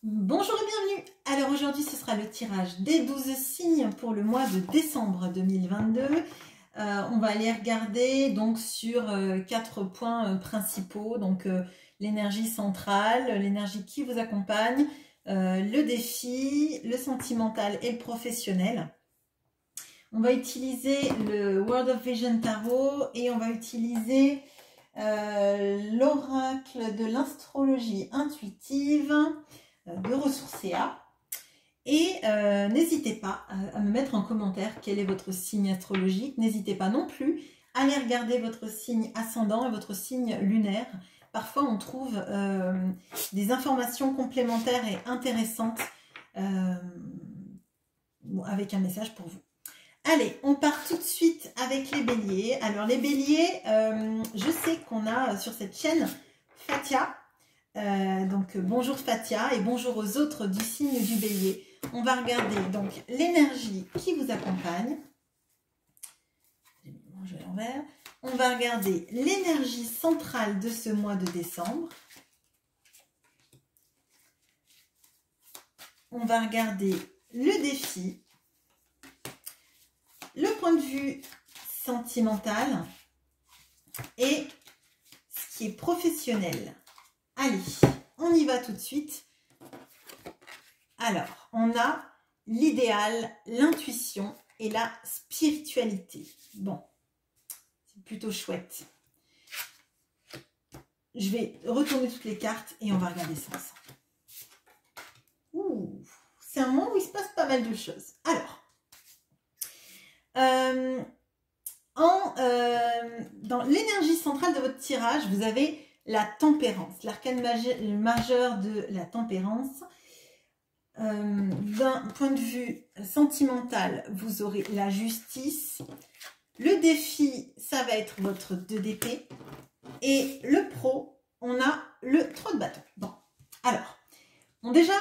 Bonjour et bienvenue. Alors aujourd'hui ce sera le tirage des 12 signes pour le mois de décembre 2022. On va aller regarder donc sur 4 points principaux, donc l'énergie centrale, l'énergie qui vous accompagne, le défi, le sentimental et le professionnel. On va utiliser le World of Vision Tarot et on va utiliser l'oracle de l'astrologie intuitive de Ressourcea. Et n'hésitez pas à me mettre en commentaire quel est votre signe astrologique. N'hésitez pas non plus à aller regarder votre signe ascendant et votre signe lunaire. Parfois on trouve des informations complémentaires et intéressantes avec un message pour vous. Allez, on part tout de suite avec les béliers. Alors les béliers, je sais qu'on a sur cette chaîne Fatia. Donc bonjour Fatia et bonjour aux autres du signe du bélier. On va regarder donc l'énergie qui vous accompagne. Je vais l'envers. On va regarder l'énergie centrale de ce mois de décembre. On va regarder le défi, le point de vue sentimental et ce qui est professionnel. Allez, on y va tout de suite. Alors, on a l'idéal, l'intuition et la spiritualité. Bon, c'est plutôt chouette. Je vais retourner toutes les cartes et on va regarder ça ensemble. Ouh, c'est un moment où il se passe pas mal de choses. Alors, dans l'énergie centrale de votre tirage, vous avez la tempérance, l'arcane majeur de la tempérance. D'un point de vue sentimental, vous aurez la justice. Le défi, ça va être votre 2 d'épée. Et le pro, on a le 3 de bâton. Bon, alors, bon déjà,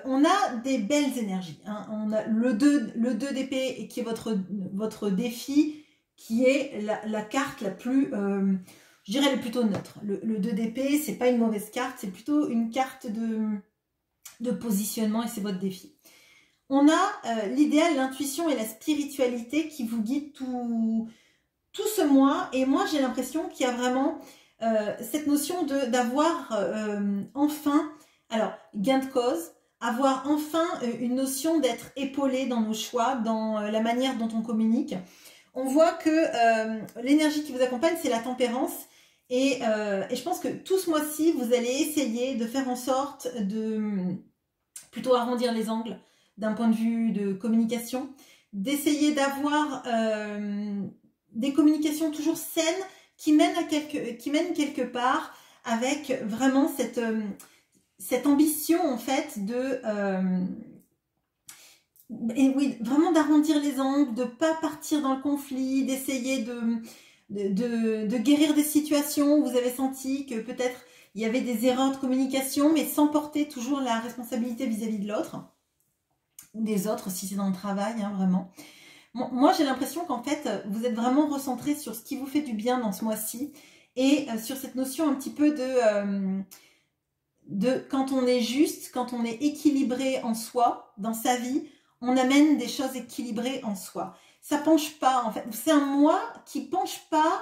on a des belles énergies. Hein. On a le 2 d'épée qui est votre défi, qui est la carte la plus... je dirais le plutôt neutre. Le 2 d'épée, c'est pas une mauvaise carte, c'est plutôt une carte de positionnement et c'est votre défi. On a l'idéal, l'intuition et la spiritualité qui vous guident tout ce mois. Et moi, j'ai l'impression qu'il y a vraiment cette notion d'avoir enfin, alors, gain de cause, avoir enfin une notion d'être épaulé dans nos choix, dans la manière dont on communique. On voit que l'énergie qui vous accompagne, c'est la tempérance. Et je pense que tout ce mois-ci, vous allez essayer de faire en sorte de plutôt arrondir les angles d'un point de vue de communication, d'essayer d'avoir des communications toujours saines qui mènent quelque part avec vraiment cette ambition en fait de... et oui, vraiment d'arrondir les angles, de ne pas partir dans le conflit, d'essayer de guérir des situations où vous avez senti que peut-être il y avait des erreurs de communication, mais sans porter toujours la responsabilité vis-à-vis de l'autre, ou des autres, si c'est dans le travail, hein, vraiment. Bon, moi, j'ai l'impression qu'en fait, vous êtes vraiment recentré sur ce qui vous fait du bien dans ce mois-ci, et sur cette notion un petit peu de quand on est juste, quand on est équilibré en soi, dans sa vie, on amène des choses équilibrées en soi. Ça penche pas, en fait. C'est un mois qui penche pas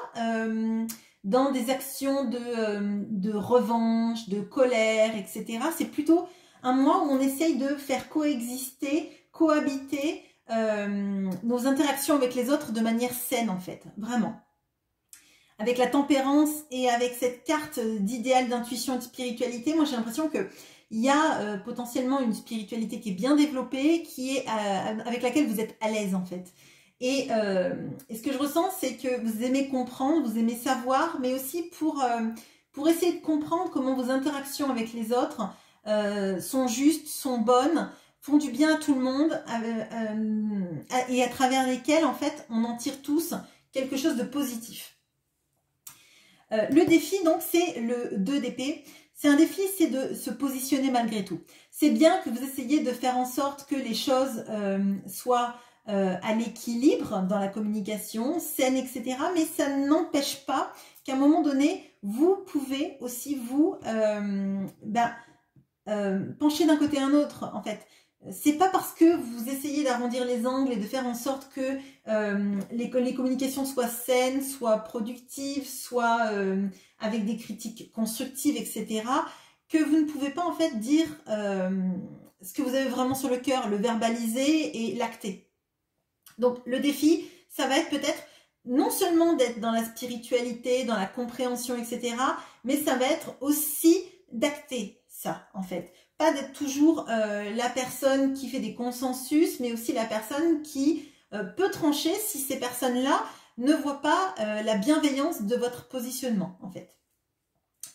dans des actions de revanche, de colère, etc. C'est plutôt un mois où on essaye de faire coexister, cohabiter nos interactions avec les autres de manière saine, en fait. Vraiment. Avec la tempérance et avec cette carte d'idéal, d'intuition et de spiritualité, moi j'ai l'impression que il y a potentiellement une spiritualité qui est bien développée, qui est avec laquelle vous êtes à l'aise en fait. Et ce que je ressens, c'est que vous aimez comprendre, vous aimez savoir, mais aussi pour essayer de comprendre comment vos interactions avec les autres sont justes, sont bonnes, font du bien à tout le monde, et à travers lesquelles, en fait, on en tire tous quelque chose de positif. Le défi, donc, c'est le 2 d'épée. C'est un défi, c'est de se positionner malgré tout. C'est bien que vous essayiez de faire en sorte que les choses soient à l'équilibre dans la communication, saine, etc. Mais ça n'empêche pas qu'à un moment donné, vous pouvez aussi, vous, pencher d'un côté à un autre, en fait. C'est pas parce que vous essayez d'arrondir les angles et de faire en sorte que les communications soient saines, soient productives, soient avec des critiques constructives, etc., que vous ne pouvez pas en fait dire ce que vous avez vraiment sur le cœur, le verbaliser et l'acter. Donc le défi, ça va être peut-être non seulement d'être dans la spiritualité, dans la compréhension, etc., mais ça va être aussi d'acter ça, en fait. Pas d'être toujours la personne qui fait des consensus, mais aussi la personne qui peut trancher si ces personnes-là ne voient pas la bienveillance de votre positionnement, en fait.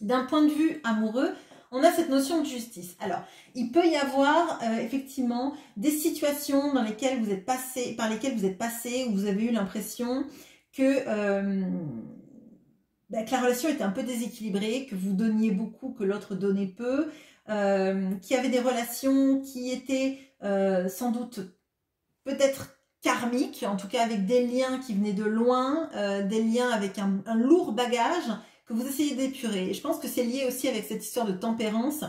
D'un point de vue amoureux, on a cette notion de justice. Alors, il peut y avoir effectivement des situations dans lesquelles vous êtes passé, par lesquelles vous êtes passé, où vous avez eu l'impression que la relation était un peu déséquilibrée, que vous donniez beaucoup, que l'autre donnait peu, qu'il y avait des relations qui étaient sans doute peut-être karmiques, en tout cas avec des liens qui venaient de loin, des liens avec un lourd bagage que vous essayez d'épurer. Et je pense que c'est lié aussi avec cette histoire de tempérance,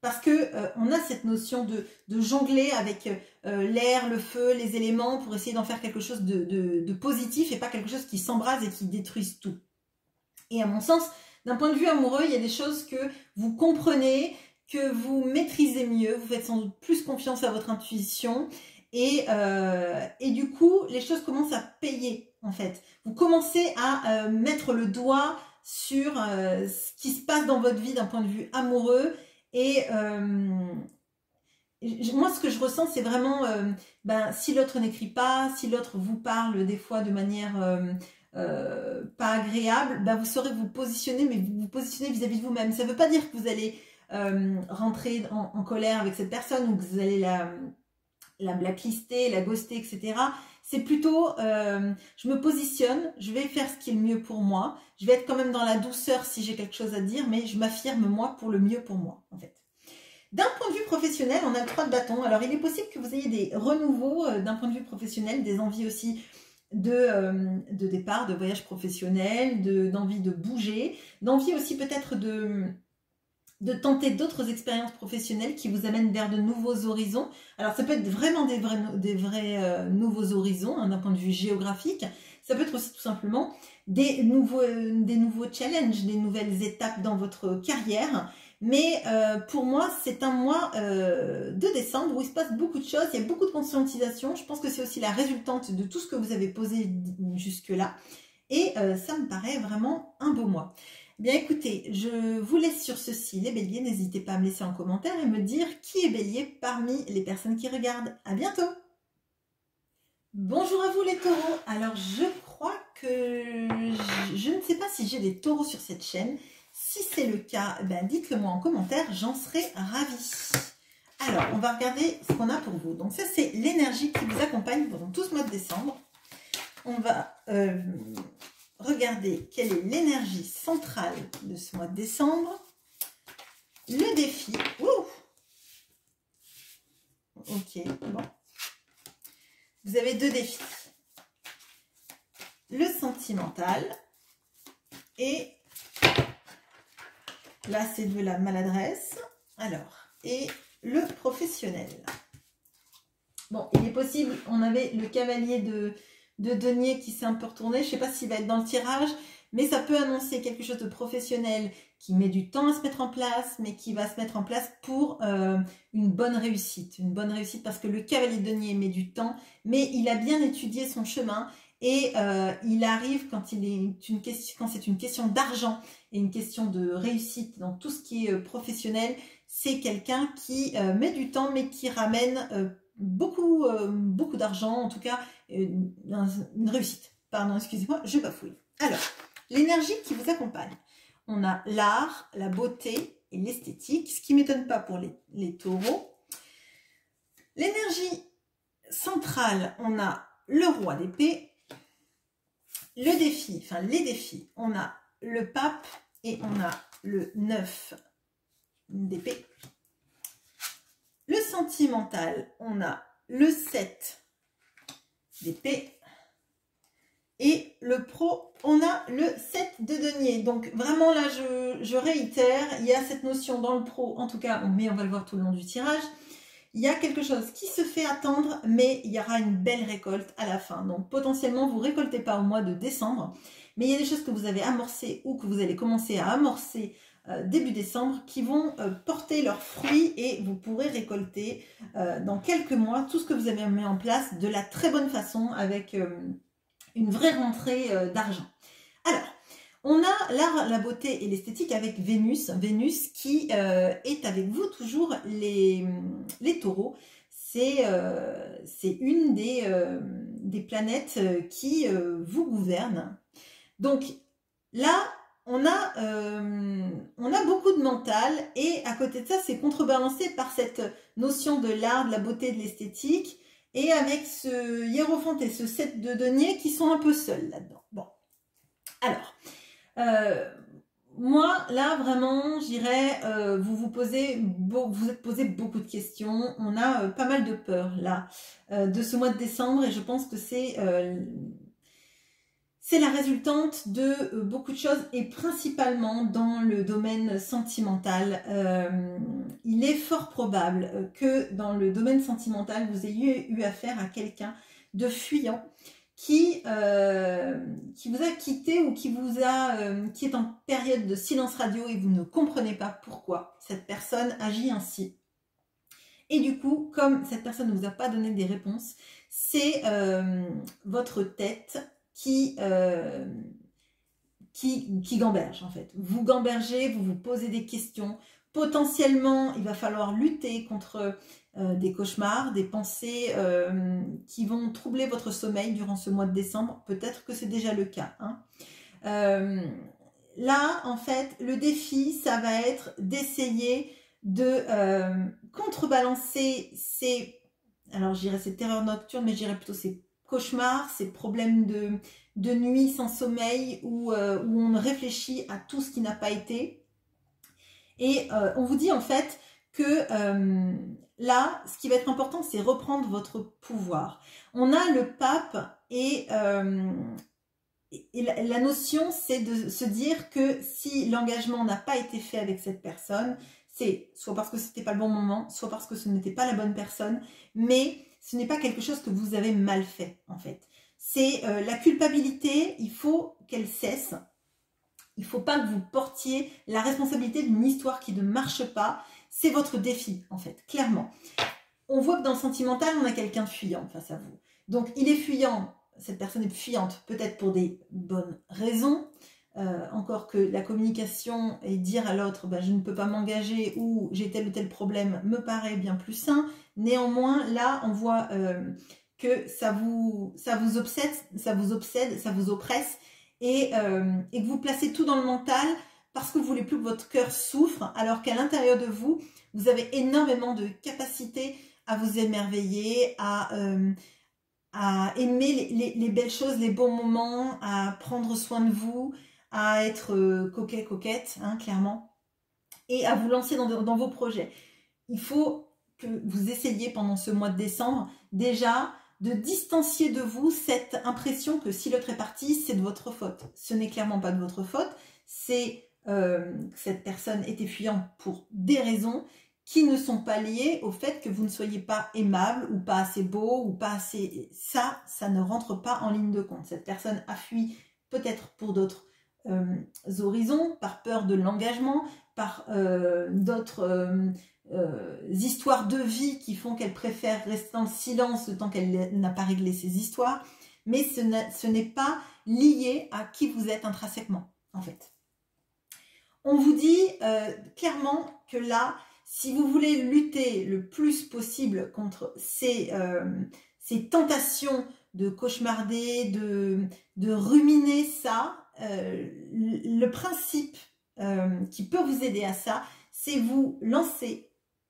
parce que on a cette notion de jongler avec l'air, le feu, les éléments pour essayer d'en faire quelque chose de positif et pas quelque chose qui s'embrase et qui détruise tout. Et à mon sens, d'un point de vue amoureux, il y a des choses que vous comprenez, que vous maîtrisez mieux, vous faites sans doute plus confiance à votre intuition et du coup, les choses commencent à payer en fait. Vous commencez à mettre le doigt sur ce qui se passe dans votre vie d'un point de vue amoureux et moi, ce que je ressens, c'est vraiment, si l'autre n'écrit pas, si l'autre vous parle des fois de manière pas agréable, vous saurez vous positionner, mais vous vous positionnez vis-à-vis de vous-même. Ça ne veut pas dire que vous allez rentrer en colère avec cette personne ou que vous allez la blacklister, la ghoster, etc. C'est plutôt, je me positionne, je vais faire ce qui est le mieux pour moi, je vais être quand même dans la douceur si j'ai quelque chose à dire, mais je m'affirme moi pour le mieux pour moi, en fait. D'un point de vue professionnel, on a le 3 de bâton. Alors, il est possible que vous ayez des renouveaux d'un point de vue professionnel, des envies aussi de départ, de voyage professionnel, d'envie de bouger, d'envie aussi peut-être de tenter d'autres expériences professionnelles qui vous amènent vers de nouveaux horizons. Alors, ça peut être vraiment des vrais nouveaux horizons d'un point de vue géographique. Ça peut être aussi tout simplement des nouveaux challenges, des nouvelles étapes dans votre carrière. Mais pour moi, c'est un mois de décembre où il se passe beaucoup de choses, il y a beaucoup de conscientisation. Je pense que c'est aussi la résultante de tout ce que vous avez posé jusque-là. Et ça me paraît vraiment un beau mois. Bien écoutez, je vous laisse sur ceci, les béliers. N'hésitez pas à me laisser en commentaire et me dire qui est bélier parmi les personnes qui regardent. À bientôt! Bonjour à vous les taureaux. Alors je crois que je ne sais pas si j'ai des taureaux sur cette chaîne. Si c'est le cas, dites-le moi en commentaire, j'en serai ravie. Alors, on va regarder ce qu'on a pour vous. Donc ça, c'est l'énergie qui vous accompagne pendant tout ce mois de décembre. On va regarder quelle est l'énergie centrale de ce mois de décembre. Le défi. Ouh. Ok, bon. Vous avez 2 défis. Le sentimental et là, c'est de la maladresse. Alors, et le professionnel. Bon, il est possible, on avait le cavalier de denier qui s'est un peu retourné. Je ne sais pas s'il va être dans le tirage, mais ça peut annoncer quelque chose de professionnel qui met du temps à se mettre en place, mais qui va se mettre en place pour une bonne réussite. Une bonne réussite parce que le cavalier de denier met du temps, mais il a bien étudié son chemin. Et il arrive quand c'est une question d'argent et une question de réussite dans tout ce qui est professionnel, c'est quelqu'un qui met du temps mais qui ramène beaucoup d'argent, en tout cas une réussite. Pardon, excusez-moi, je bafouille. Alors, l'énergie qui vous accompagne. On a l'art, la beauté et l'esthétique, ce qui ne m'étonne pas pour les taureaux. L'énergie centrale, on a le roi d'épée. Le défi, enfin les défis, on a le pape et on a le 9 d'épée. Le sentimental, on a le 7 d'épée. Et le pro, on a le 7 de denier. Donc vraiment là, je réitère, il y a cette notion dans le pro, en tout cas, mais on va le voir tout le long du tirage. Il y a quelque chose qui se fait attendre, mais il y aura une belle récolte à la fin. Donc potentiellement, vous ne récoltez pas au mois de décembre, mais il y a des choses que vous avez amorcées ou que vous allez commencer à amorcer début décembre qui vont porter leurs fruits et vous pourrez récolter dans quelques mois tout ce que vous avez mis en place de la très bonne façon avec une vraie rentrée d'argent. Alors, on a l'art, la beauté et l'esthétique avec Vénus. Vénus qui est avec vous toujours les taureaux. C'est une des planètes qui vous gouverne. Donc là, on a beaucoup de mental et à côté de ça, c'est contrebalancé par cette notion de l'art, de la beauté, de l'esthétique et avec ce hiérophante et ce 7 de denier qui sont un peu seuls là-dedans. Bon, alors... moi, là, vraiment, je dirais, vous êtes posé beaucoup de questions. On a pas mal de peur, là, de ce mois de décembre. Et je pense que c'est la résultante de beaucoup de choses. Et principalement dans le domaine sentimental. Il est fort probable que dans le domaine sentimental, vous ayez eu affaire à quelqu'un de fuyant. Qui vous a quitté ou qui est en période de silence radio et vous ne comprenez pas pourquoi cette personne agit ainsi. Et du coup, comme cette personne ne vous a pas donné des réponses, c'est votre tête qui gamberge en fait. Vous gambergez, vous vous posez des questions. Potentiellement, il va falloir lutter contre des cauchemars, des pensées qui vont troubler votre sommeil durant ce mois de décembre. Peut-être que c'est déjà le cas. Hein. Là, en fait, le défi, ça va être d'essayer de contrebalancer ces, alors je dirais ces terreurs nocturnes, mais je dirais plutôt ces cauchemars, ces problèmes de nuit sans sommeil où on réfléchit à tout ce qui n'a pas été. Et on vous dit en fait que là, ce qui va être important, c'est reprendre votre pouvoir. On a le pape et la notion, c'est de se dire que si l'engagement n'a pas été fait avec cette personne, c'est soit parce que c'était pas le bon moment, soit parce que ce n'était pas la bonne personne, mais ce n'est pas quelque chose que vous avez mal fait en fait. C'est la culpabilité, il faut qu'elle cesse. Il ne faut pas que vous portiez la responsabilité d'une histoire qui ne marche pas. C'est votre défi, en fait, clairement. On voit que dans le sentimental, on a quelqu'un de fuyant face à vous. Donc, il est fuyant, cette personne est fuyante, peut-être pour des bonnes raisons. Encore que la communication et dire à l'autre, bah, je ne peux pas m'engager ou j'ai tel ou tel problème, me paraît bien plus sain. Néanmoins, là, on voit que ça vous obsède, ça vous oppresse. Et que vous placez tout dans le mental parce que vous voulez plus que votre cœur souffre, alors qu'à l'intérieur de vous, vous avez énormément de capacité à vous émerveiller, à aimer les belles choses, les bons moments, à prendre soin de vous, à être coquet, coquette, hein, clairement, et à vous lancer dans vos projets. Il faut que vous essayiez pendant ce mois de décembre déjà de distancier de vous cette impression que si l'autre est parti, c'est de votre faute. Ce n'est clairement pas de votre faute, c'est que cette personne était fuyante pour des raisons qui ne sont pas liées au fait que vous ne soyez pas aimable ou pas assez beau ou pas assez... Ça ne rentre pas en ligne de compte. Cette personne a fui peut-être pour d'autres horizons, par peur de l'engagement, par d'autres... histoires de vie qui font qu'elle préfère rester dans le silence le temps qu'elle n'a pas réglé ses histoires, mais ce n'est pas lié à qui vous êtes intrinsèquement, en fait. On vous dit clairement que là, si vous voulez lutter le plus possible contre ces tentations de cauchemarder, de ruminer ça, le principe qui peut vous aider à ça, c'est vous lancer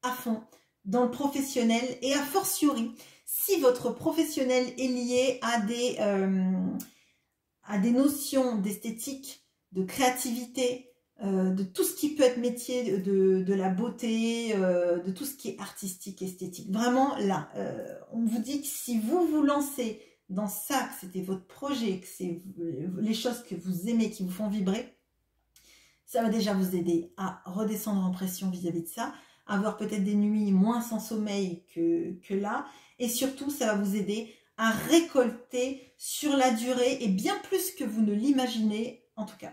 à fond dans le professionnel et a fortiori si votre professionnel est lié à des notions d'esthétique, de créativité, de tout ce qui peut être métier de la beauté, de tout ce qui est artistique, esthétique. Vraiment là, on vous dit que si vous vous lancez dans ça, que c'était votre projet, que c'est les choses que vous aimez, qui vous font vibrer, ça va déjà vous aider à redescendre en pression vis-à-vis de ça, avoir peut-être des nuits moins sans sommeil que là, et surtout, ça va vous aider à récolter sur la durée, et bien plus que vous ne l'imaginez, en tout cas.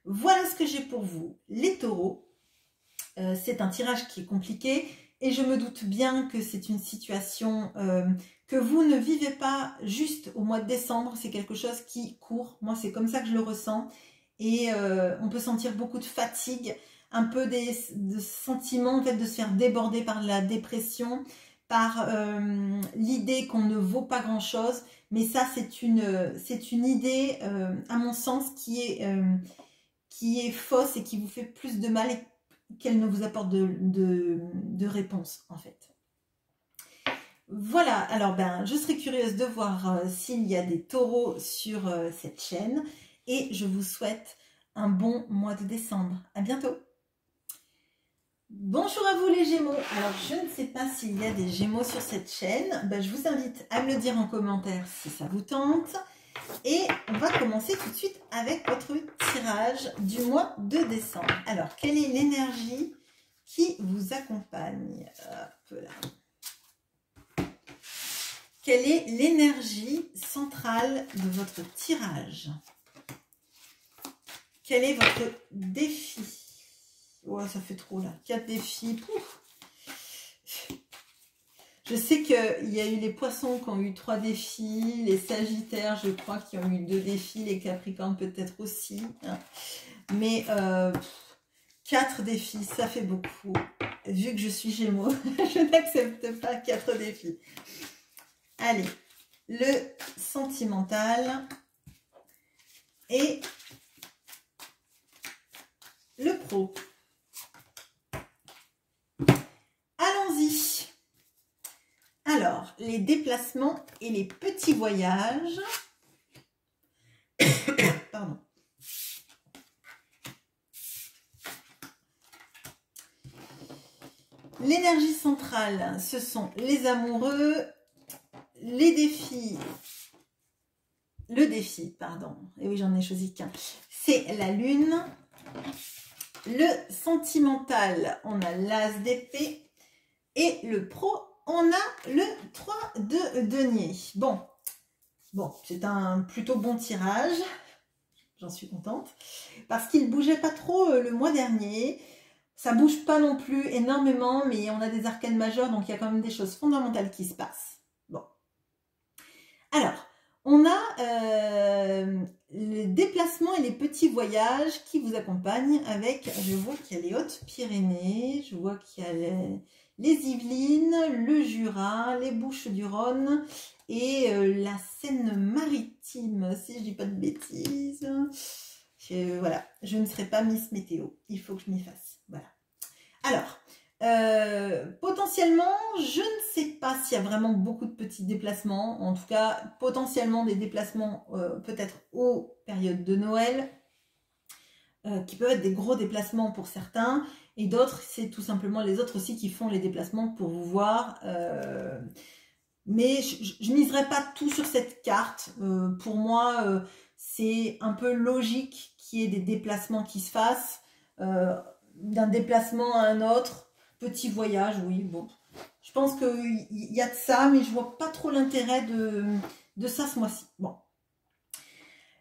Voilà ce que j'ai pour vous, les taureaux. C'est un tirage qui est compliqué, et je me doute bien que c'est une situation que vous ne vivez pas juste au mois de décembre, c'est quelque chose qui court. Moi, c'est comme ça que je le ressens. Et on peut sentir beaucoup de fatigue, un peu de sentiments en fait, de se faire déborder par la dépression, par l'idée qu'on ne vaut pas grand-chose. Mais ça, c'est une idée, à mon sens, qui est fausse et qui vous fait plus de mal et qu'elle ne vous apporte de réponse, en fait. Voilà, alors je serais curieuse de voir s'il y a des taureaux sur cette chaîne. Et je vous souhaite un bon mois de décembre. À bientôt. Bonjour à vous les Gémeaux. Alors, je ne sais pas s'il y a des Gémeaux sur cette chaîne. Je vous invite à me le dire en commentaire si ça vous tente. Et on va commencer tout de suite avec votre tirage du mois de décembre. Alors, quelle est l'énergie qui vous accompagne? Hop là. Quelle est l'énergie centrale de votre tirage? Quel est votre défi? Ouais, ça fait trop là. 4 défis. Pouf. Je sais qu'il y a eu les poissons qui ont eu 3 défis, les sagittaires, je crois, qui ont eu 2 défis, les capricornes peut-être aussi. Hein. Mais 4 défis, ça fait beaucoup. Vu que je suis Gémeaux, je n'accepte pas 4 défis. Allez, le sentimental et le pro. Allons-y. Alors, les déplacements et les petits voyages. Pardon. L'énergie centrale, ce sont les amoureux, les défis. Le défi, pardon. Et oui, j'en ai choisi qu'un. C'est la lune. Le sentimental, on a l'as d'épée. Et le pro, on a le 3 de denier. Bon, c'est un plutôt bon tirage. J'en suis contente. Parce qu'il ne bougeait pas trop le mois dernier. Ça ne bouge pas non plus énormément, mais on a des arcanes majeures, donc il y a quand même des choses fondamentales qui se passent. Bon. Alors, on a les déplacements et les petits voyages qui vous accompagnent avec, je vois qu'il y a les Hautes-Pyrénées, je vois qu'il y a les Yvelines, le Jura, les Bouches-du-Rhône et la Seine-Maritime, si je ne dis pas de bêtises. Voilà, je ne serai pas Miss Météo, il faut que je m'y fasse. Voilà. Alors, potentiellement, je ne sais pas s'il y a vraiment beaucoup de petits déplacements. En tout cas, potentiellement des déplacements peut-être aux périodes de Noël, qui peuvent être des gros déplacements pour certains. Et d'autres, c'est tout simplement les autres aussi qui font les déplacements pour vous voir. Mais je ne miserai pas tout sur cette carte. Pour moi, c'est un peu logique qu'il y ait des déplacements qui se fassent. D'un déplacement à un autre. Petit voyage, oui, bon. Je pense qu'il y a de ça, mais je ne vois pas trop l'intérêt de ça ce mois-ci. Bon.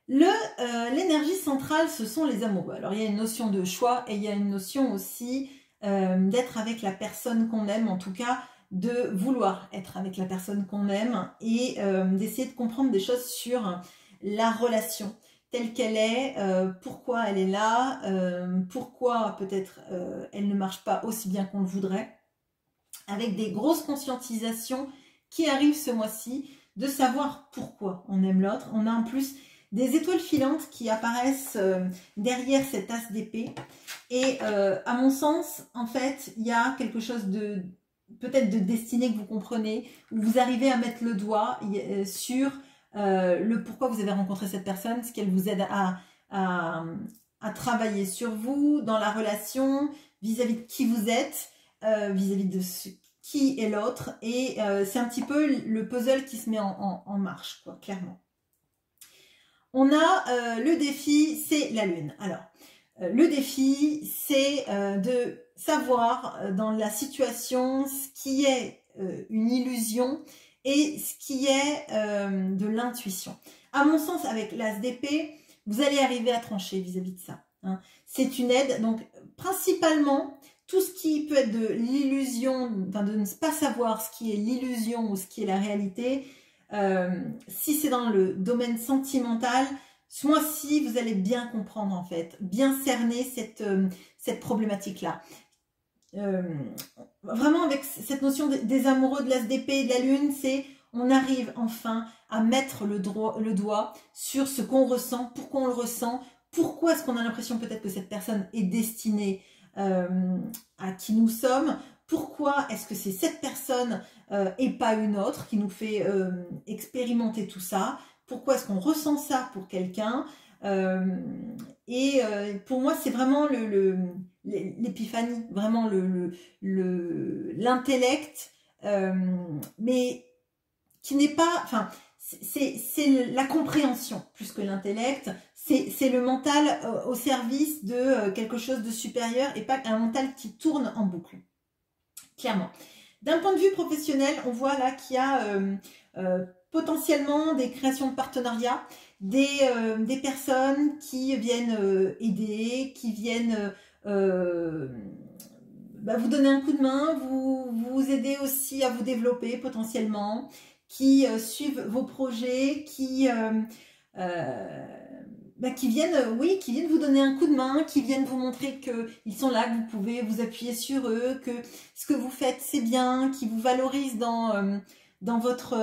L'énergie centrale, ce sont les amoureux. Alors, il y a une notion de choix et il y a une notion aussi d'être avec la personne qu'on aime, en tout cas, de vouloir être avec la personne qu'on aime et d'essayer de comprendre des choses sur la relation telle qu'elle est, pourquoi elle est là, pourquoi peut-être elle ne marche pas aussi bien qu'on le voudrait, avec des grosses conscientisations qui arrivent ce mois-ci, de savoir pourquoi on aime l'autre. On a en plus des étoiles filantes qui apparaissent derrière cet as d'épée. Et à mon sens, en fait, il y a quelque chose de peut-être de destinée que vous comprenez, où vous arrivez à mettre le doigt sur le pourquoi vous avez rencontré cette personne, ce qu'elle vous aide à travailler sur vous, dans la relation, vis-à-vis de qui vous êtes, vis-à-vis de qui est l'autre, et c'est un petit peu le puzzle qui se met en marche, quoi, clairement. On a le défi, c'est la lune. Alors, le défi, c'est de savoir dans la situation ce qui est une illusion et ce qui est de l'intuition. À mon sens, avec l'as d'épée, vous allez arriver à trancher vis-à-vis de ça. Hein. C'est une aide, donc principalement, tout ce qui peut être de l'illusion, enfin de ne pas savoir ce qui est l'illusion ou ce qui est la réalité, si c'est dans le domaine sentimental, ce mois-ci, vous allez bien comprendre en fait, bien cerner cette problématique-là. Vraiment avec cette notion des amoureux de l'as d'épée et de la lune, c'est on arrive enfin à mettre le doigt sur ce qu'on ressent, pourquoi on le ressent, pourquoi est-ce qu'on a l'impression peut-être que cette personne est destinée à qui nous sommes, pourquoi est-ce que c'est cette personne et pas une autre qui nous fait expérimenter tout ça, pourquoi est-ce qu'on ressent ça pour quelqu'un, pour moi c'est vraiment l'épiphanie, vraiment l'intellect, mais qui n'est pas, enfin c'est la compréhension plus que l'intellect, c'est le mental au service de quelque chose de supérieur et pas un mental qui tourne en boucle, clairement. D'un point de vue professionnel, on voit là qu'il y a potentiellement des créations de partenariats, des personnes qui viennent aider, qui viennent vous donner un coup de main, vous aider aussi à vous développer potentiellement, qui suivent vos projets, qui viennent, oui, qui viennent vous donner un coup de main, qui viennent vous montrer qu'ils sont là, que vous pouvez vous appuyer sur eux, que ce que vous faites c'est bien, qui vous valorisent dans votre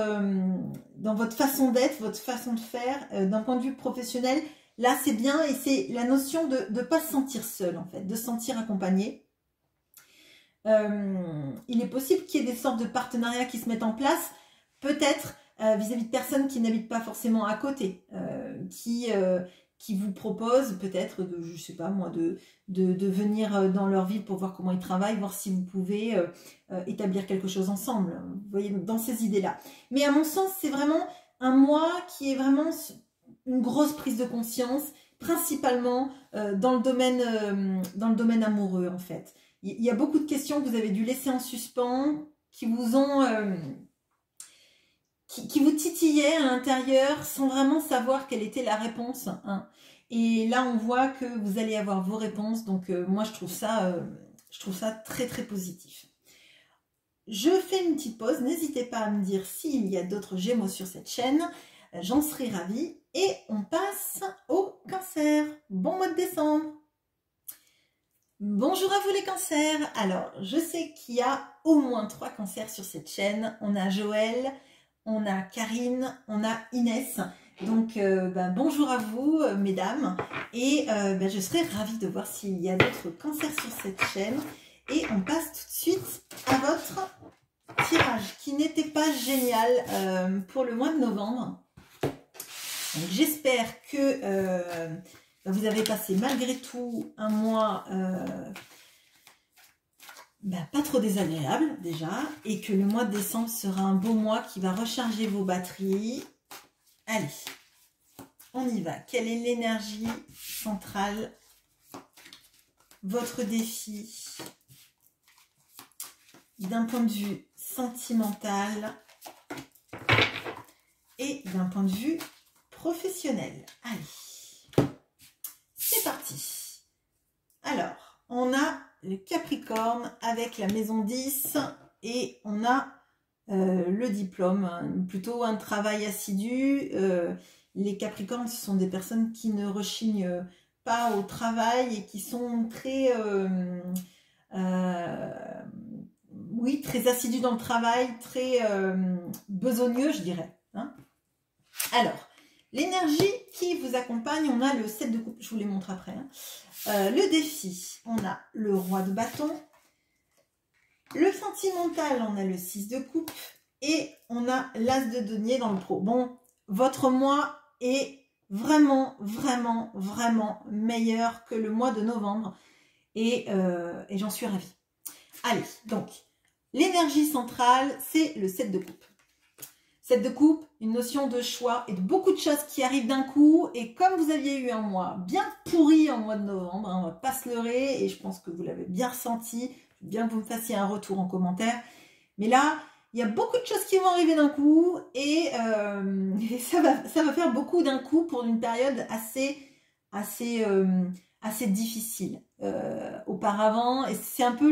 façon d'être, votre façon de faire, d'un point de vue professionnel. Là c'est bien, et c'est la notion de ne pas se sentir seul en fait, de se sentir accompagné. Il est possible qu'il y ait des sortes de partenariats qui se mettent en place, peut-être vis-à-vis de personnes qui n'habitent pas forcément à côté, qui vous proposent peut-être de, je sais pas moi, de venir dans leur ville pour voir comment ils travaillent, voir si vous pouvez établir quelque chose ensemble. Vous voyez, dans ces idées-là. Mais à mon sens, c'est vraiment un mois qui est vraiment une grosse prise de conscience, principalement dans le domaine amoureux en fait. Il y a beaucoup de questions que vous avez dû laisser en suspens, qui vous ont qui vous titillaient à l'intérieur sans vraiment savoir quelle était la réponse. Hein. Et là, on voit que vous allez avoir vos réponses. Donc, moi, je trouve ça très, très positif. Je fais une petite pause. N'hésitez pas à me dire s'il y a d'autres Gémeaux sur cette chaîne. J'en serai ravie. Et on passe au Cancer. Bon mois de décembre. Bonjour à vous les cancers. Alors, je sais qu'il y a au moins 3 cancers sur cette chaîne. On a Joël, on a Karine, on a Inès. Donc, bonjour à vous, mesdames. Et je serai ravie de voir s'il y a d'autres cancers sur cette chaîne. Et on passe tout de suite à votre tirage, qui n'était pas génial pour le mois de novembre. J'espère que vous avez passé malgré tout un mois pas trop désagréable déjà, et que le mois de décembre sera un beau mois qui va recharger vos batteries. Allez, on y va. Quelle est l'énergie centrale, votre défi d'un point de vue sentimental et d'un point de vue professionnel? Allez, c'est parti. Alors, on a le Capricorne avec la maison 10 et on a le diplôme, plutôt un travail assidu. Les Capricornes, ce sont des personnes qui ne rechignent pas au travail et qui sont très, oui, très assidus dans le travail, très besogneux, je dirais. Hein. Alors, l'énergie qui vous accompagne, on a le 7 de coupe, je vous les montre après. Hein. Le défi, on a le roi de bâton. Le sentimental, on a le 6 de coupe. Et on a l'as de denier dans le pro. Bon, votre mois est vraiment, vraiment, vraiment meilleur que le mois de novembre. Et j'en suis ravie. Allez, donc, L'énergie centrale, c'est le 7 de coupe. 7 de coupe, une notion de choix et de beaucoup de choses qui arrivent d'un coup. Et comme vous aviez eu un mois bien pourri en mois de novembre, hein, on va pas se leurrer, et je pense que vous l'avez bien ressenti, je veux bien que vous me fassiez un retour en commentaire. Mais là, il y a beaucoup de choses qui vont arriver d'un coup et ça va faire beaucoup d'un coup pour une période assez difficile auparavant. Et c'est un peu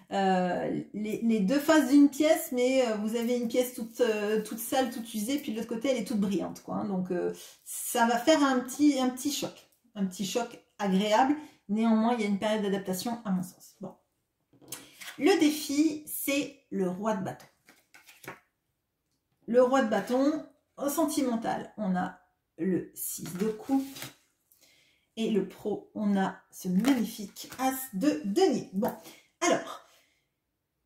les deux faces d'une pièce, mais vous avez une pièce toute sale, toute usée, puis de l'autre côté elle est toute brillante, quoi, hein. Donc ça va faire un petit choc agréable. Néanmoins, il y a une période d'adaptation à mon sens. Bon. Le défi, c'est le roi de bâton. Le roi de bâton, au sentimental, on a le 6 de coupe. Et le pro, on a ce magnifique as de denier. Bon, alors,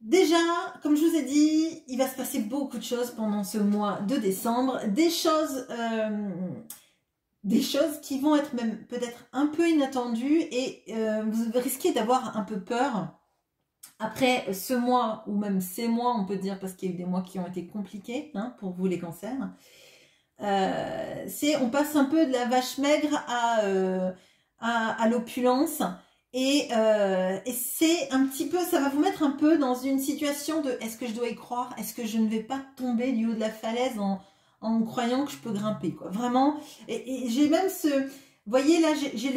déjà, comme je vous ai dit, il va se passer beaucoup de choses pendant ce mois de décembre. Des choses qui vont être même peut-être un peu inattendues et vous risquez d'avoir un peu peur. Après ce mois, ou même ces mois, on peut dire, parce qu'il y a eu des mois qui ont été compliqués, hein, pour vous les cancers. On passe un peu de la vache maigre à l'opulence. Et c'est un petit peu, ça va vous mettre un peu dans une situation de est-ce que je dois y croire? Est-ce que je ne vais pas tomber du haut de la falaise en croyant que je peux grimper, quoi. Vraiment. Et j'ai même vous voyez là, j'ai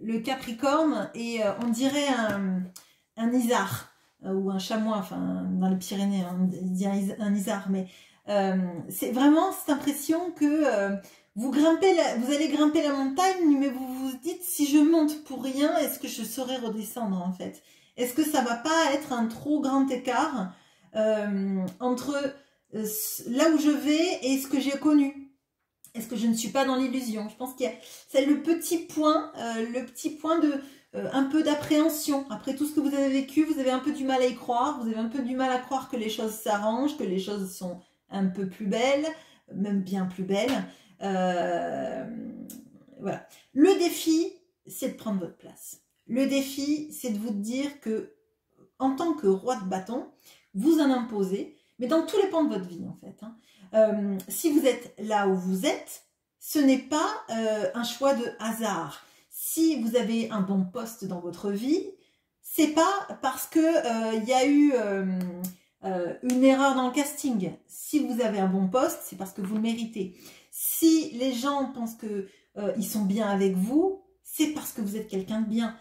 le Capricorne et on dirait un isard ou un chamois, enfin dans les Pyrénées, on dit un isard, mais c'est vraiment cette impression que vous allez grimper la montagne, mais vous vous dites, si je monte pour rien, est-ce que je saurais redescendre, en fait? Est-ce que ça va pas être un trop grand écart entre là où je vais et ce que j'ai connu? Est-ce que je ne suis pas dans l'illusion? Je pense qu'il y a, c'est le petit point de un peu d'appréhension. Après tout ce que vous avez vécu, vous avez un peu du mal à y croire, vous avez un peu du mal à croire que les choses s'arrangent, que les choses sont un peu plus belles, même bien plus belles. Voilà. Le défi, c'est de prendre votre place. Le défi, c'est de vous dire que, en tant que roi de bâton, vous en imposez, mais dans tous les pans de votre vie, en fait, hein. Si vous êtes là où vous êtes, ce n'est pas un choix de hasard. Si vous avez un bon poste dans votre vie, c'est pas parce que y a eu une erreur dans le casting. Si vous avez un bon poste, c'est parce que vous le méritez. Si les gens pensent que ils sont bien avec vous, c'est parce que vous êtes quelqu'un de bien.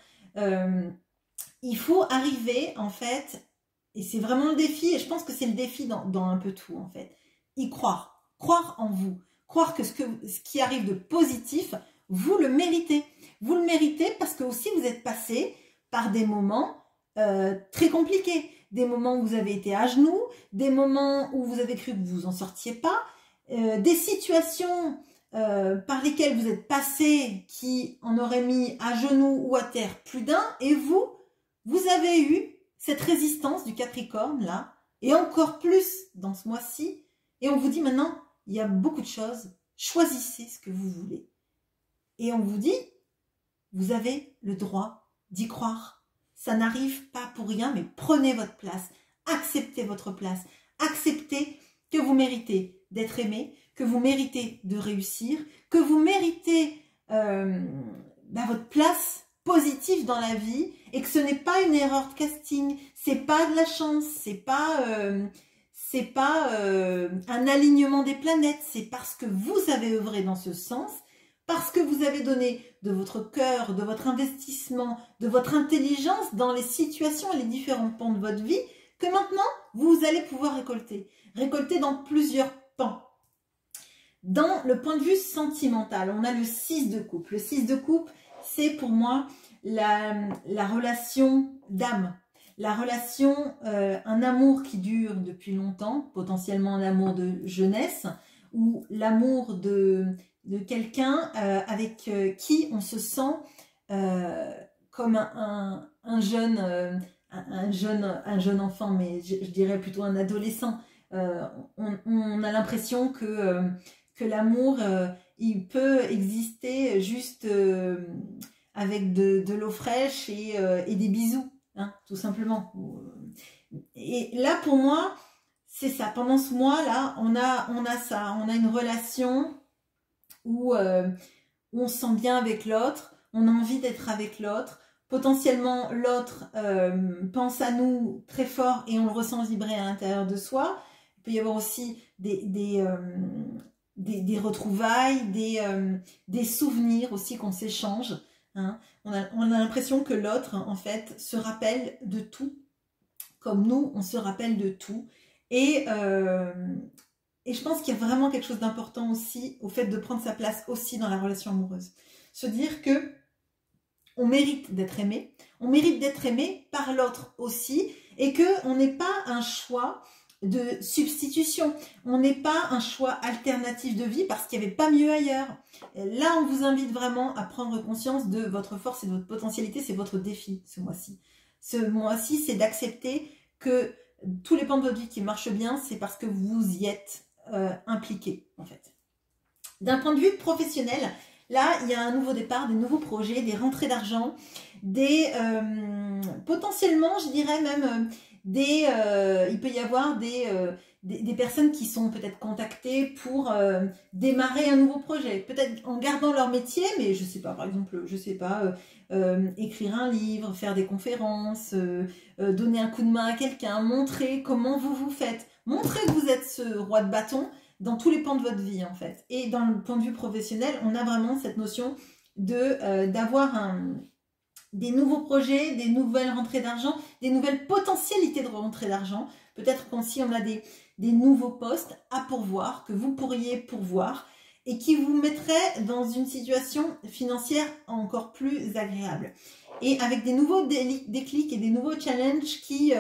Il faut arriver, en fait, et c'est vraiment le défi, et je pense que c'est le défi dans un peu tout, en fait. Y croire. Croire en vous. Croire que ce qui arrive de positif, vous le méritez. Vous le méritez parce que aussi vous êtes passé par des moments très compliqués. Des moments où vous avez été à genoux, des moments où vous avez cru que vous en sortiez pas, des situations par lesquelles vous êtes passé qui en auraient mis à genoux ou à terre plus d'un, et vous avez eu cette résistance du Capricorne là, et encore plus dans ce mois-ci, et on vous dit maintenant, il y a beaucoup de choses, choisissez ce que vous voulez. Et on vous dit, vous avez le droit d'y croire. Ça n'arrive pas pour rien, mais prenez votre place, acceptez votre place, acceptez que vous méritez d'être aimé, que vous méritez de réussir, que vous méritez votre place positive dans la vie, et que ce n'est pas une erreur de casting, c'est pas de la chance, c'est pas un alignement des planètes, c'est parce que vous avez œuvré dans ce sens, parce que vous avez donné de votre cœur, de votre investissement, de votre intelligence dans les situations et les différents pans de votre vie, que maintenant, vous allez pouvoir récolter. Récolter dans plusieurs pans. Dans le point de vue sentimental, on a le 6 de coupe. Le 6 de coupe, c'est pour moi la relation d'âme. La relation, un amour qui dure depuis longtemps, potentiellement un amour de jeunesse, ou l'amour de quelqu'un avec qui on se sent comme un jeune enfant, mais je dirais plutôt un adolescent. On a l'impression que l'amour, il peut exister juste avec de l'eau fraîche et des bisous, hein, tout simplement. Et là, pour moi, c'est ça. Pendant ce mois-là, on a ça. On a une relation où on se sent bien avec l'autre, on a envie d'être avec l'autre. Potentiellement, l'autre pense à nous très fort et on le ressent vibrer à l'intérieur de soi. Il peut y avoir aussi des retrouvailles, des souvenirs aussi qu'on s'échange. Hein. On a l'impression que l'autre, en fait, se rappelle de tout, comme nous, on se rappelle de tout. Et je pense qu'il y a vraiment quelque chose d'important aussi au fait de prendre sa place aussi dans la relation amoureuse. Se dire que on mérite d'être aimé par l'autre aussi, et qu'on n'est pas un choix de substitution, on n'est pas un choix alternatif de vie parce qu'il n'y avait pas mieux ailleurs. Là, on vous invite vraiment à prendre conscience de votre force et de votre potentialité, c'est votre défi ce mois-ci. Ce mois-ci, c'est d'accepter que tous les pans de votre vie qui marchent bien, c'est parce que vous y êtes impliqué en fait. D'un point de vue professionnel, là, il y a un nouveau départ, des nouveaux projets, des rentrées d'argent, potentiellement, je dirais même, il peut y avoir des personnes qui sont peut-être contactées pour démarrer un nouveau projet, peut-être en gardant leur métier, mais je sais pas, par exemple, je sais pas, écrire un livre, faire des conférences, donner un coup de main à quelqu'un, montrer comment vous faites, montrer que vous êtes ce roi de bâton dans tous les pans de votre vie en fait. Et dans le point de vue professionnel, on a vraiment cette notion d'avoir des nouveaux projets, des nouvelles rentrées d'argent, des nouvelles potentialités de rentrée d'argent. Peut-être qu'aussi on a des nouveaux postes à pourvoir, que vous pourriez pourvoir, et qui vous mettraient dans une situation financière encore plus agréable. Et avec des nouveaux déclics et des nouveaux challenges qui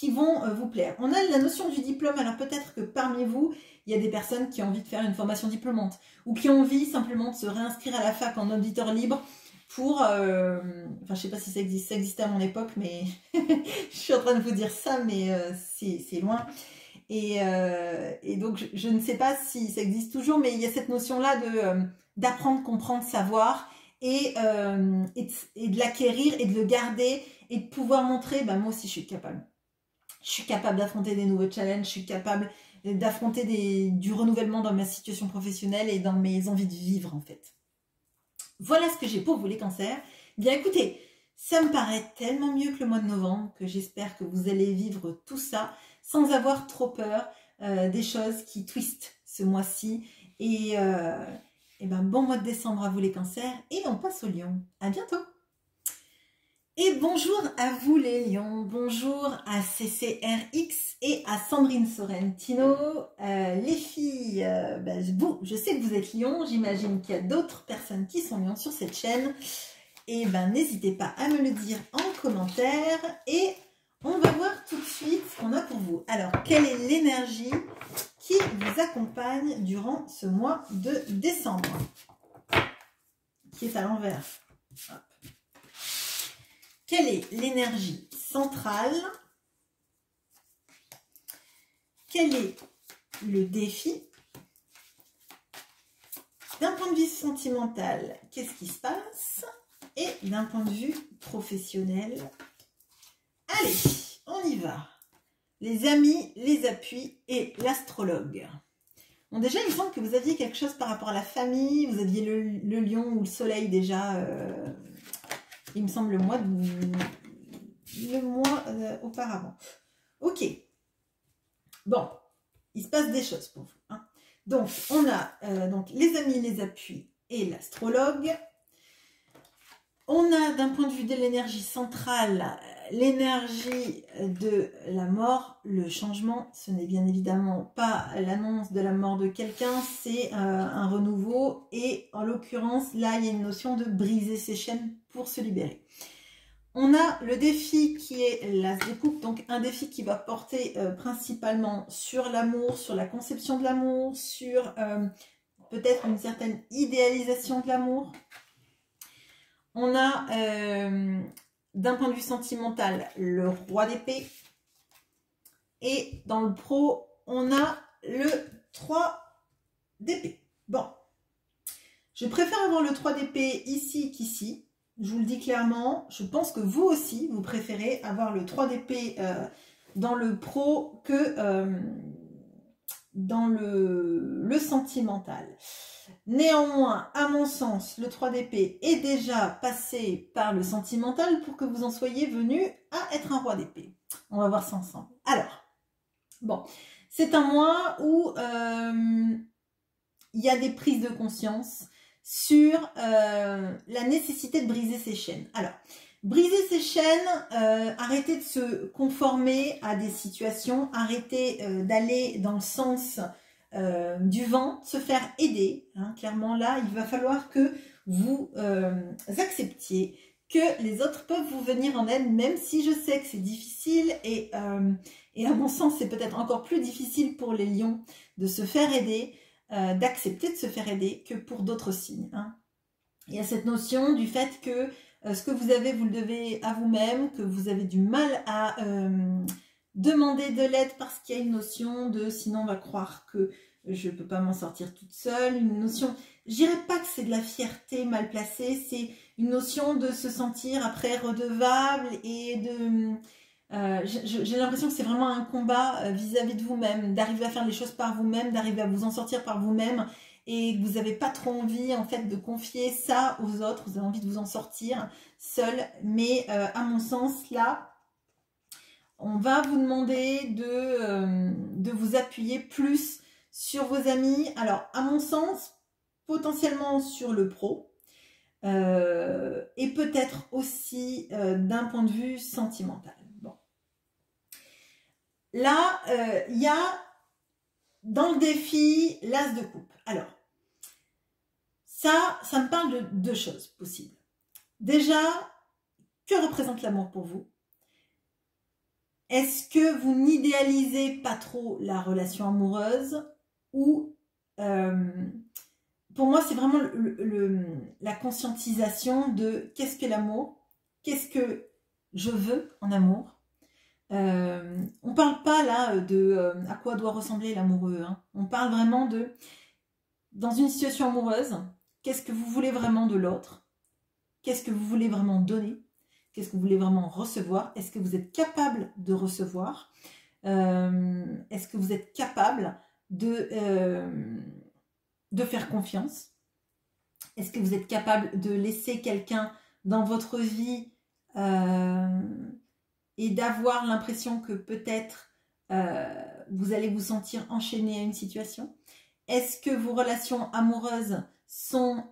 vont vous plaire. On a la notion du diplôme, alors peut-être que parmi vous, il y a des personnes qui ont envie de faire une formation diplômante ou qui ont envie simplement de se réinscrire à la fac en auditeur libre pour... enfin, je ne sais pas si ça existait à mon époque, mais je suis en train de vous dire ça, mais c'est loin. Et donc, je ne sais pas si ça existe toujours, mais il y a cette notion-là d'apprendre, comprendre, savoir et de l'acquérir et de le garder et de pouvoir montrer, ben, moi aussi, je suis capable. Je suis capable d'affronter des nouveaux challenges, je suis capable d'affronter du renouvellement dans ma situation professionnelle et dans mes envies de vivre en fait. Voilà ce que j'ai pour vous les cancers. Bien écoutez, ça me paraît tellement mieux que le mois de novembre que j'espère que vous allez vivre tout ça sans avoir trop peur des choses qui twistent ce mois-ci. Et ben, bon mois de décembre à vous les cancers et on passe au lion. À bientôt. Et bonjour à vous les lions, bonjour à CCRX et à Sandrine Sorrentino. Les filles, vous, je sais que vous êtes lions, j'imagine qu'il y a d'autres personnes qui sont lions sur cette chaîne. Et ben n'hésitez pas à me le dire en commentaire et on va voir tout de suite ce qu'on a pour vous. Alors, quelle est l'énergie qui vous accompagne durant ce mois de décembre? Qui est à l'envers. Hop. Quelle est l'énergie centrale? Quel est le défi? D'un point de vue sentimental, qu'est-ce qui se passe? Et d'un point de vue professionnel, allez, on y va. Les amis, les appuis et l'astrologue. Bon, déjà, il me semble que vous aviez quelque chose par rapport à la famille. Vous aviez le lion ou le soleil déjà... il me semble le mois auparavant. Ok. Bon, il se passe des choses pour vous. Hein. Donc, on a donc les amis, les appuis et l'astrologue. On a d'un point de vue de l'énergie centrale, l'énergie de la mort, le changement. Ce n'est bien évidemment pas l'annonce de la mort de quelqu'un, c'est un renouveau. Et en l'occurrence, là, il y a une notion de briser ses chaînes pour se libérer. On a le défi qui est l'as de coupe, donc un défi qui va porter principalement sur l'amour, sur la conception de l'amour, sur peut-être une certaine idéalisation de l'amour. On a, d'un point de vue sentimental, le roi d'épée. Et dans le pro, on a le 3 d'épée. Bon, je préfère avoir le 3 d'épée ici qu'ici. Je vous le dis clairement. Je pense que vous aussi, vous préférez avoir le 3 d'épée dans le pro que dans le sentimental. Néanmoins, à mon sens, le 3 d'épée est déjà passé par le sentimental pour que vous en soyez venu à être un roi d'épée. On va voir ça ensemble. Alors, bon, c'est un mois où il y a des prises de conscience sur la nécessité de briser ses chaînes. Alors, briser ses chaînes, arrêter de se conformer à des situations, arrêter d'aller dans le sens du vent, se faire aider. Hein, clairement, là, il va falloir que vous acceptiez que les autres peuvent vous venir en aide, même si je sais que c'est difficile et à mon sens, c'est peut-être encore plus difficile pour les lions de se faire aider, d'accepter de se faire aider que pour d'autres signes. Hein. Il y a cette notion du fait que ce que vous avez, vous le devez à vous-même, que vous avez du mal à demander de l'aide parce qu'il y a une notion de sinon on va croire que je ne peux pas m'en sortir toute seule, une notion, je dirais pas que c'est de la fierté mal placée, c'est une notion de se sentir après redevable et de... j'ai l'impression que c'est vraiment un combat vis-à-vis de vous-même, d'arriver à faire les choses par vous-même, d'arriver à vous en sortir par vous-même et que vous n'avez pas trop envie en fait de confier ça aux autres, vous avez envie de vous en sortir seul, mais à mon sens là, on va vous demander de vous appuyer plus sur vos amis. Alors, à mon sens, potentiellement sur le pro et peut-être aussi d'un point de vue sentimental. Bon. Là, il y a dans le défi l'as de coupe. Alors, ça me parle de deux choses possibles. Déjà, que représente l'amour pour vous? Est-ce que vous n'idéalisez pas trop la relation amoureuse ou pour moi c'est vraiment la conscientisation de qu'est-ce que l'amour, qu'est-ce que je veux en amour. On parle pas là de à quoi doit ressembler l'amoureux, hein. On parle vraiment de dans une situation amoureuse, qu'est-ce que vous voulez vraiment de l'autre, qu'est-ce que vous voulez vraiment donner. Qu'est-ce que vous voulez vraiment recevoir? Est-ce que vous êtes capable de recevoir? Est-ce que vous êtes capable de faire confiance? Est-ce que vous êtes capable de laisser quelqu'un dans votre vie et d'avoir l'impression que peut-être vous allez vous sentir enchaîné à une situation? Est-ce que vos relations amoureuses sont...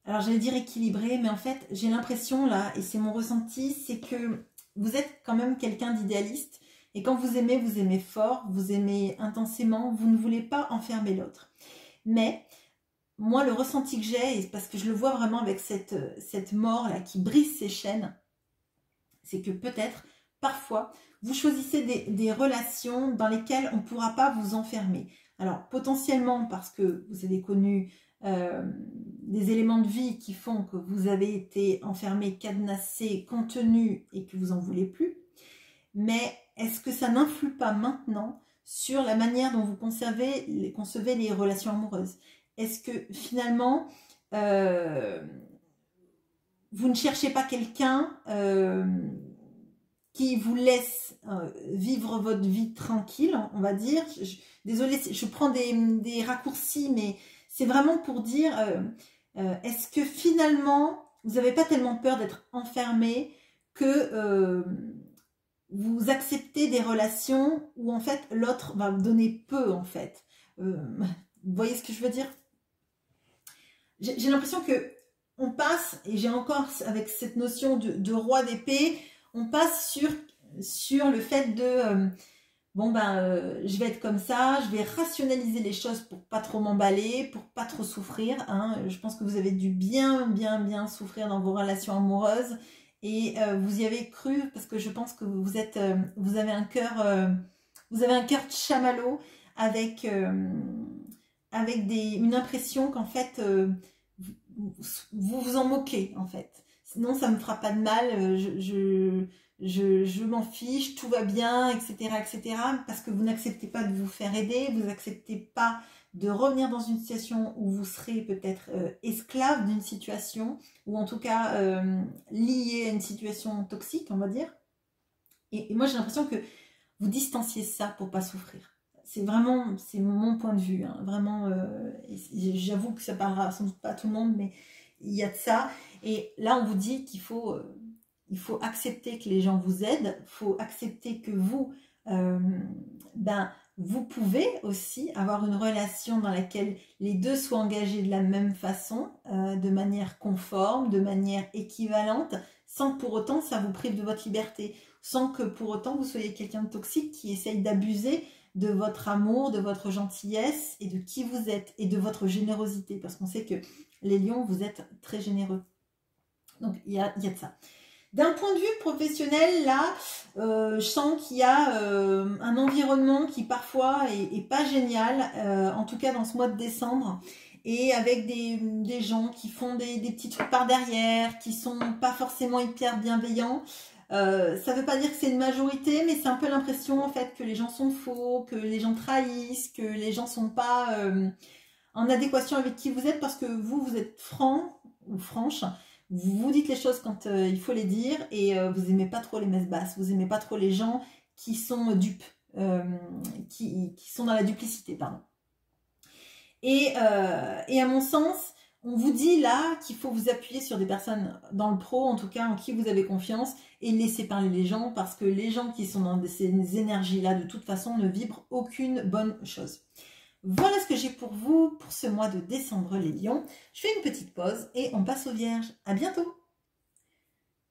alors j'allais dire équilibré, mais en fait j'ai l'impression là, et c'est mon ressenti, c'est que vous êtes quand même quelqu'un d'idéaliste et quand vous aimez fort, vous aimez intensément, vous ne voulez pas enfermer l'autre. Mais moi le ressenti que j'ai, parce que je le vois vraiment avec cette mort là qui brise ses chaînes, c'est que peut-être parfois vous choisissez des relations dans lesquelles on ne pourra pas vous enfermer. Alors potentiellement parce que vous avez connu des éléments de vie qui font que vous avez été enfermé, cadenassé, contenu et que vous n'en voulez plus. Mais est-ce que ça n'influe pas maintenant sur la manière dont vous concevez les relations amoureuses? Est-ce que finalement, vous ne cherchez pas quelqu'un qui vous laisse vivre votre vie tranquille, on va dire. Désolée, je prends des raccourcis, mais c'est vraiment pour dire, est-ce que finalement, vous n'avez pas tellement peur d'être enfermé que vous acceptez des relations où en fait l'autre va vous donner peu en fait. Vous voyez ce que je veux dire? J'ai l'impression que on passe, et j'ai encore avec cette notion de roi d'épée, on passe sur le fait de... bon ben, je vais être comme ça, je vais rationaliser les choses pour pas trop m'emballer, pour pas trop souffrir. Hein. Je pense que vous avez dû bien souffrir dans vos relations amoureuses et vous y avez cru parce que je pense que vous avez un cœur de chamallow avec une impression qu'en fait vous vous en moquez en fait. Sinon ça me fera pas de mal. Je m'en fiche, tout va bien, etc., etc. Parce que vous n'acceptez pas de vous faire aider, vous n'acceptez pas de revenir dans une situation où vous serez peut-être esclave d'une situation, ou en tout cas lié à une situation toxique, on va dire. Et moi, j'ai l'impression que vous distanciez ça pour pas souffrir. C'est vraiment, c'est mon point de vue, hein, vraiment, j'avoue que ça parlera sans doute pas à tout le monde, mais il y a de ça. Et là, on vous dit qu'il faut, il faut accepter que les gens vous aident, il faut accepter que vous, vous pouvez aussi avoir une relation dans laquelle les deux soient engagés de la même façon, de manière conforme, de manière équivalente, sans que pour autant ça vous prive de votre liberté, sans que pour autant vous soyez quelqu'un de toxique qui essaye d'abuser de votre amour, de votre gentillesse et de qui vous êtes et de votre générosité, parce qu'on sait que les lions, vous êtes très généreux. Donc il y a de ça. D'un point de vue professionnel, là, je sens qu'il y a un environnement qui parfois est pas génial, en tout cas dans ce mois de décembre, et avec des gens qui font des petits trucs par derrière, qui sont pas forcément hyper bienveillants. Ça veut pas dire que c'est une majorité, mais c'est un peu l'impression en fait que les gens sont faux, que les gens trahissent, que les gens sont pas en adéquation avec qui vous êtes, parce que vous êtes franc ou franche. Vous dites les choses quand il faut les dire, et vous aimez pas trop les messes basses, vous aimez pas trop les gens qui sont dupes, qui sont dans la duplicité, pardon. Et à mon sens, on vous dit là qu'il faut vous appuyer sur des personnes dans le pro, en tout cas en qui vous avez confiance, et laisser parler les gens, parce que les gens qui sont dans ces énergies-là, de toute façon, ne vibrent aucune bonne chose. Voilà ce que j'ai pour vous pour ce mois de décembre, les lions. Je fais une petite pause et on passe aux vierges. À bientôt.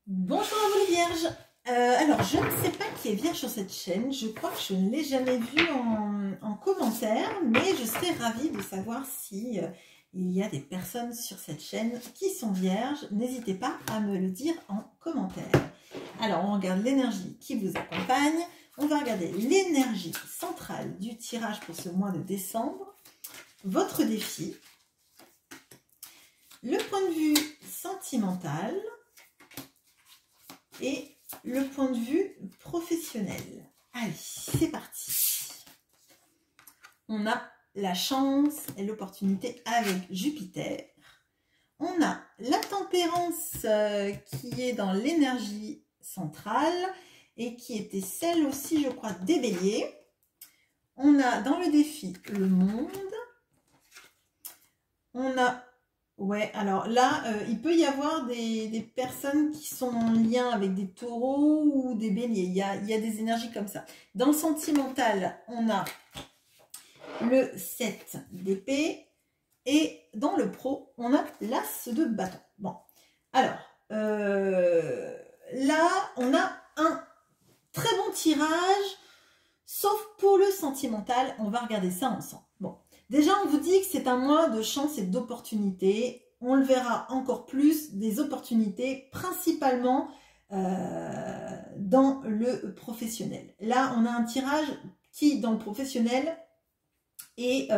Bonjour à vous les vierges. Alors, je ne sais pas qui est vierge sur cette chaîne. Je crois que je ne l'ai jamais vu en commentaire, mais je serais ravie de savoir si il y a des personnes sur cette chaîne qui sont vierges. N'hésitez pas à me le dire en commentaire. Alors, on regarde l'énergie qui vous accompagne. On va regarder l'énergie centrale du tirage pour ce mois de décembre, votre défi, le point de vue sentimental et le point de vue professionnel. Allez, c'est parti. On a la chance et l'opportunité avec Jupiter. On a la tempérance qui est dans l'énergie centrale et qui était celle aussi, je crois, des béliers. On a dans le défi le monde. On a, ouais, alors là, il peut y avoir des personnes qui sont en lien avec des taureaux ou des béliers. Il y a des énergies comme ça. Dans le sentimental, on a le 7 d'épée. Et dans le pro, on a l'as de bâton. Bon, alors, là, on a un très bon tirage, sauf pour le sentimental. On va regarder ça ensemble. Bon, déjà, on vous dit que c'est un mois de chance et d'opportunités. On le verra encore plus, des opportunités, principalement dans le professionnel. Là, on a un tirage qui, dans le professionnel, est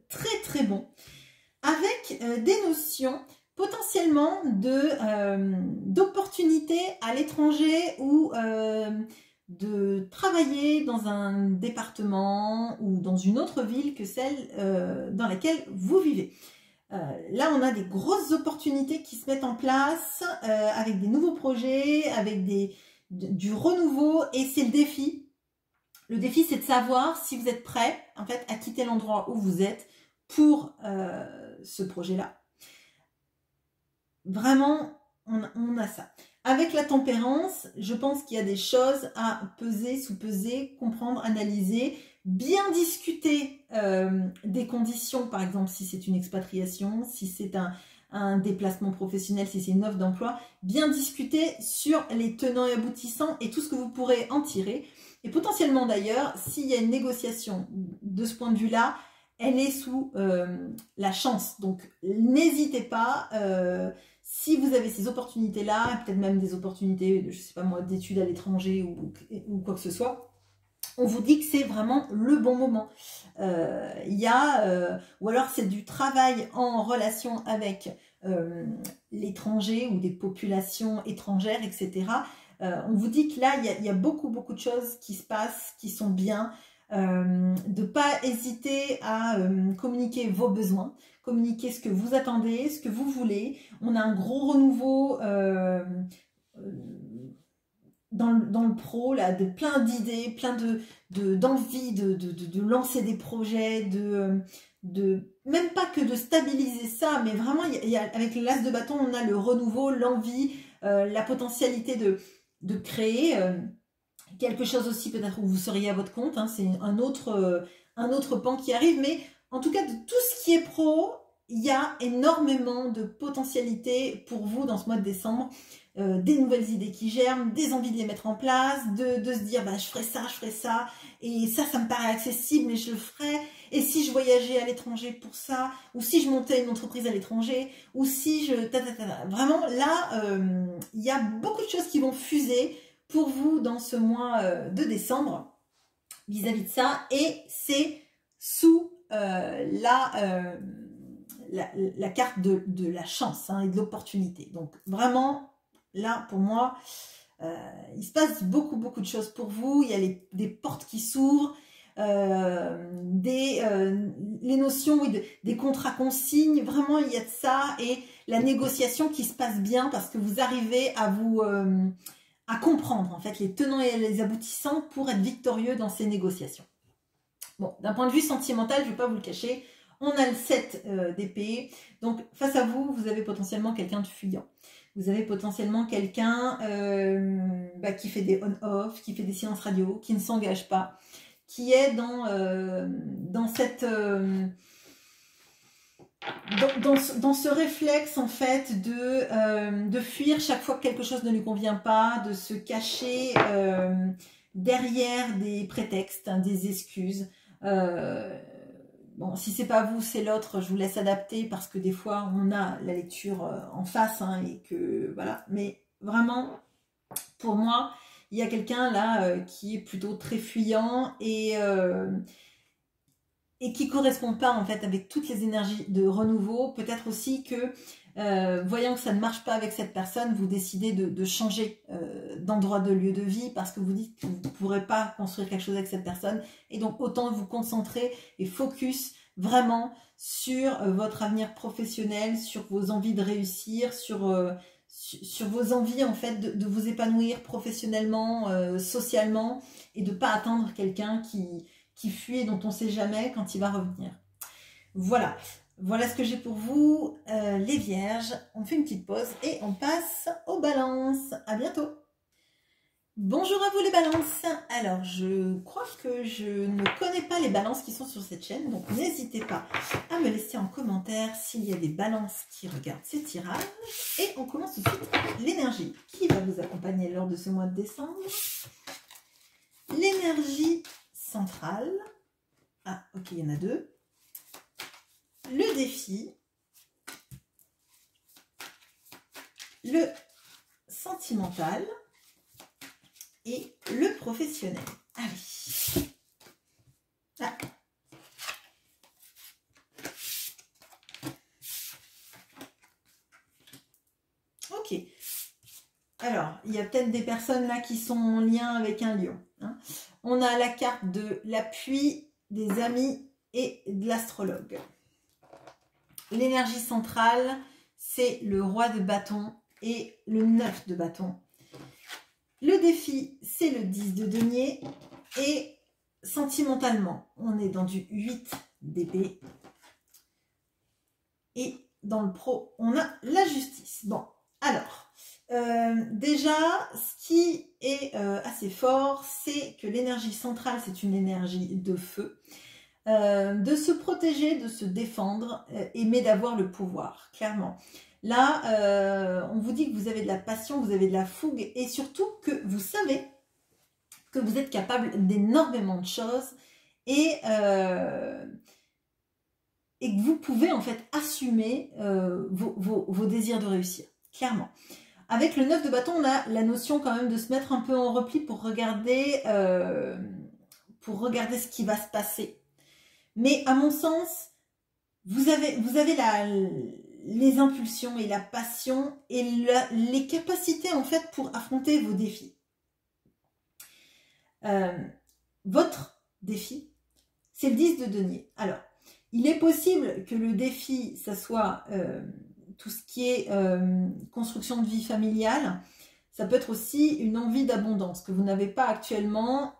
très très bon, avec des notions potentiellement d'opportunités à l'étranger ou de travailler dans un département ou dans une autre ville que celle dans laquelle vous vivez. Là, on a des grosses opportunités qui se mettent en place avec des nouveaux projets, avec du renouveau, et c'est le défi. Le défi, c'est de savoir si vous êtes prêt en fait à quitter l'endroit où vous êtes pour ce projet-là. Vraiment, on a ça. Avec la tempérance, je pense qu'il y a des choses à peser, sous-peser, comprendre, analyser, bien discuter des conditions, par exemple si c'est une expatriation, si c'est un déplacement professionnel, si c'est une offre d'emploi, bien discuter sur les tenants et aboutissants et tout ce que vous pourrez en tirer. Et potentiellement d'ailleurs, s'il y a une négociation de ce point de vue-là, elle est sous la chance. Donc n'hésitez pas, si vous avez ces opportunités-là, peut-être même des opportunités, je sais pas moi, d'études à l'étranger ou quoi que ce soit, on vous dit que c'est vraiment le bon moment. Ou alors c'est du travail en relation avec l'étranger ou des populations étrangères, etc. On vous dit que là, il y a beaucoup de choses qui se passent, qui sont bien. de pas hésiter à communiquer vos besoins, communiquer ce que vous attendez, ce que vous voulez. On a un gros renouveau dans le pro, là, de plein d'idées, plein d'envie de lancer des projets, même pas que de stabiliser ça, mais vraiment, avec l'as de bâton, on a le renouveau, l'envie, la potentialité de créer quelque chose aussi, peut-être où vous seriez à votre compte, hein, c'est un autre pan qui arrive, mais en tout cas, de tout ce qui est pro, il y a énormément de potentialités pour vous dans ce mois de décembre. Des nouvelles idées qui germent, des envies de les mettre en place, de se dire bah, je ferai ça, et ça me paraît accessible et je le ferai, et si je voyageais à l'étranger pour ça, ou si je montais une entreprise à l'étranger, ou si je... Vraiment, là, il y a beaucoup de choses qui vont fuser pour vous dans ce mois de décembre vis-à-vis de ça, et c'est sous la carte de la chance hein, et de l'opportunité. Donc vraiment... Là, pour moi, il se passe beaucoup de choses pour vous. Il y a des portes qui s'ouvrent, les notions oui, des contrats qu'on signe. Vraiment, il y a de ça. Et la négociation qui se passe bien parce que vous arrivez à comprendre en fait les tenants et les aboutissants pour être victorieux dans ces négociations. Bon, d'un point de vue sentimental, je ne vais pas vous le cacher, on a le 7 d'épée. Donc, face à vous, vous avez potentiellement quelqu'un de fuyant. Vous avez potentiellement quelqu'un qui fait des on-off, qui fait des silences radio, qui ne s'engage pas, qui est dans ce réflexe en fait de fuir chaque fois que quelque chose ne lui convient pas, de se cacher derrière des prétextes, hein, des excuses. Bon, si c'est pas vous, c'est l'autre, je vous laisse adapter parce que des fois, on a la lecture en face et que voilà. Mais vraiment, pour moi, il y a quelqu'un là qui est plutôt très fuyant et qui correspond pas en fait avec toutes les énergies de renouveau. Peut-être aussi que voyant que ça ne marche pas avec cette personne, vous décidez de changer d'endroit, de lieu de vie parce que vous dites que vous ne pourrez pas construire quelque chose avec cette personne. Et donc, autant vous concentrer et focus vraiment sur votre avenir professionnel, sur vos envies de réussir, sur vos envies en fait de vous épanouir professionnellement, socialement et de ne pas attendre quelqu'un qui fuit et dont on ne sait jamais quand il va revenir. Voilà. Voilà ce que j'ai pour vous, les vierges. On fait une petite pause et on passe aux balances. À bientôt. Bonjour à vous les balances. Alors, je crois que je ne connais pas les balances qui sont sur cette chaîne. Donc, n'hésitez pas à me laisser en commentaire s'il y a des balances qui regardent ces tirages. Et on commence tout de suite l'énergie qui va vous accompagner lors de ce mois de décembre. L'énergie centrale. Ah, ok, il y en a deux. Le défi, le sentimental et le professionnel. Allez. Ah. Ok. Alors, il y a peut-être des personnes là qui sont en lien avec un lion. Hein. On a la carte de l'appui, des amis et de l'astrologue. L'énergie centrale, c'est le roi de bâton et le 9 de bâton. Le défi, c'est le 10 de denier. Et sentimentalement, on est dans du 8 d'épée. Et dans le pro, on a la justice. Bon, alors, déjà, ce qui est assez fort, c'est que l'énergie centrale, c'est une énergie de feu. De se protéger, de se défendre, mais d'avoir le pouvoir, clairement. Là, on vous dit que vous avez de la passion, vous avez de la fougue, et surtout que vous savez que vous êtes capable d'énormément de choses, et que vous pouvez en fait assumer vos désirs de réussir, clairement. Avec le 9 de bâton, on a la notion quand même de se mettre un peu en repli pour regarder ce qui va se passer. Mais à mon sens, vous avez les impulsions et la passion et les capacités en fait pour affronter vos défis. Votre défi, c'est le 10 de denier. Alors, il est possible que le défi, ça soit tout ce qui est construction de vie familiale. Ça peut être aussi une envie d'abondance que vous n'avez pas actuellement,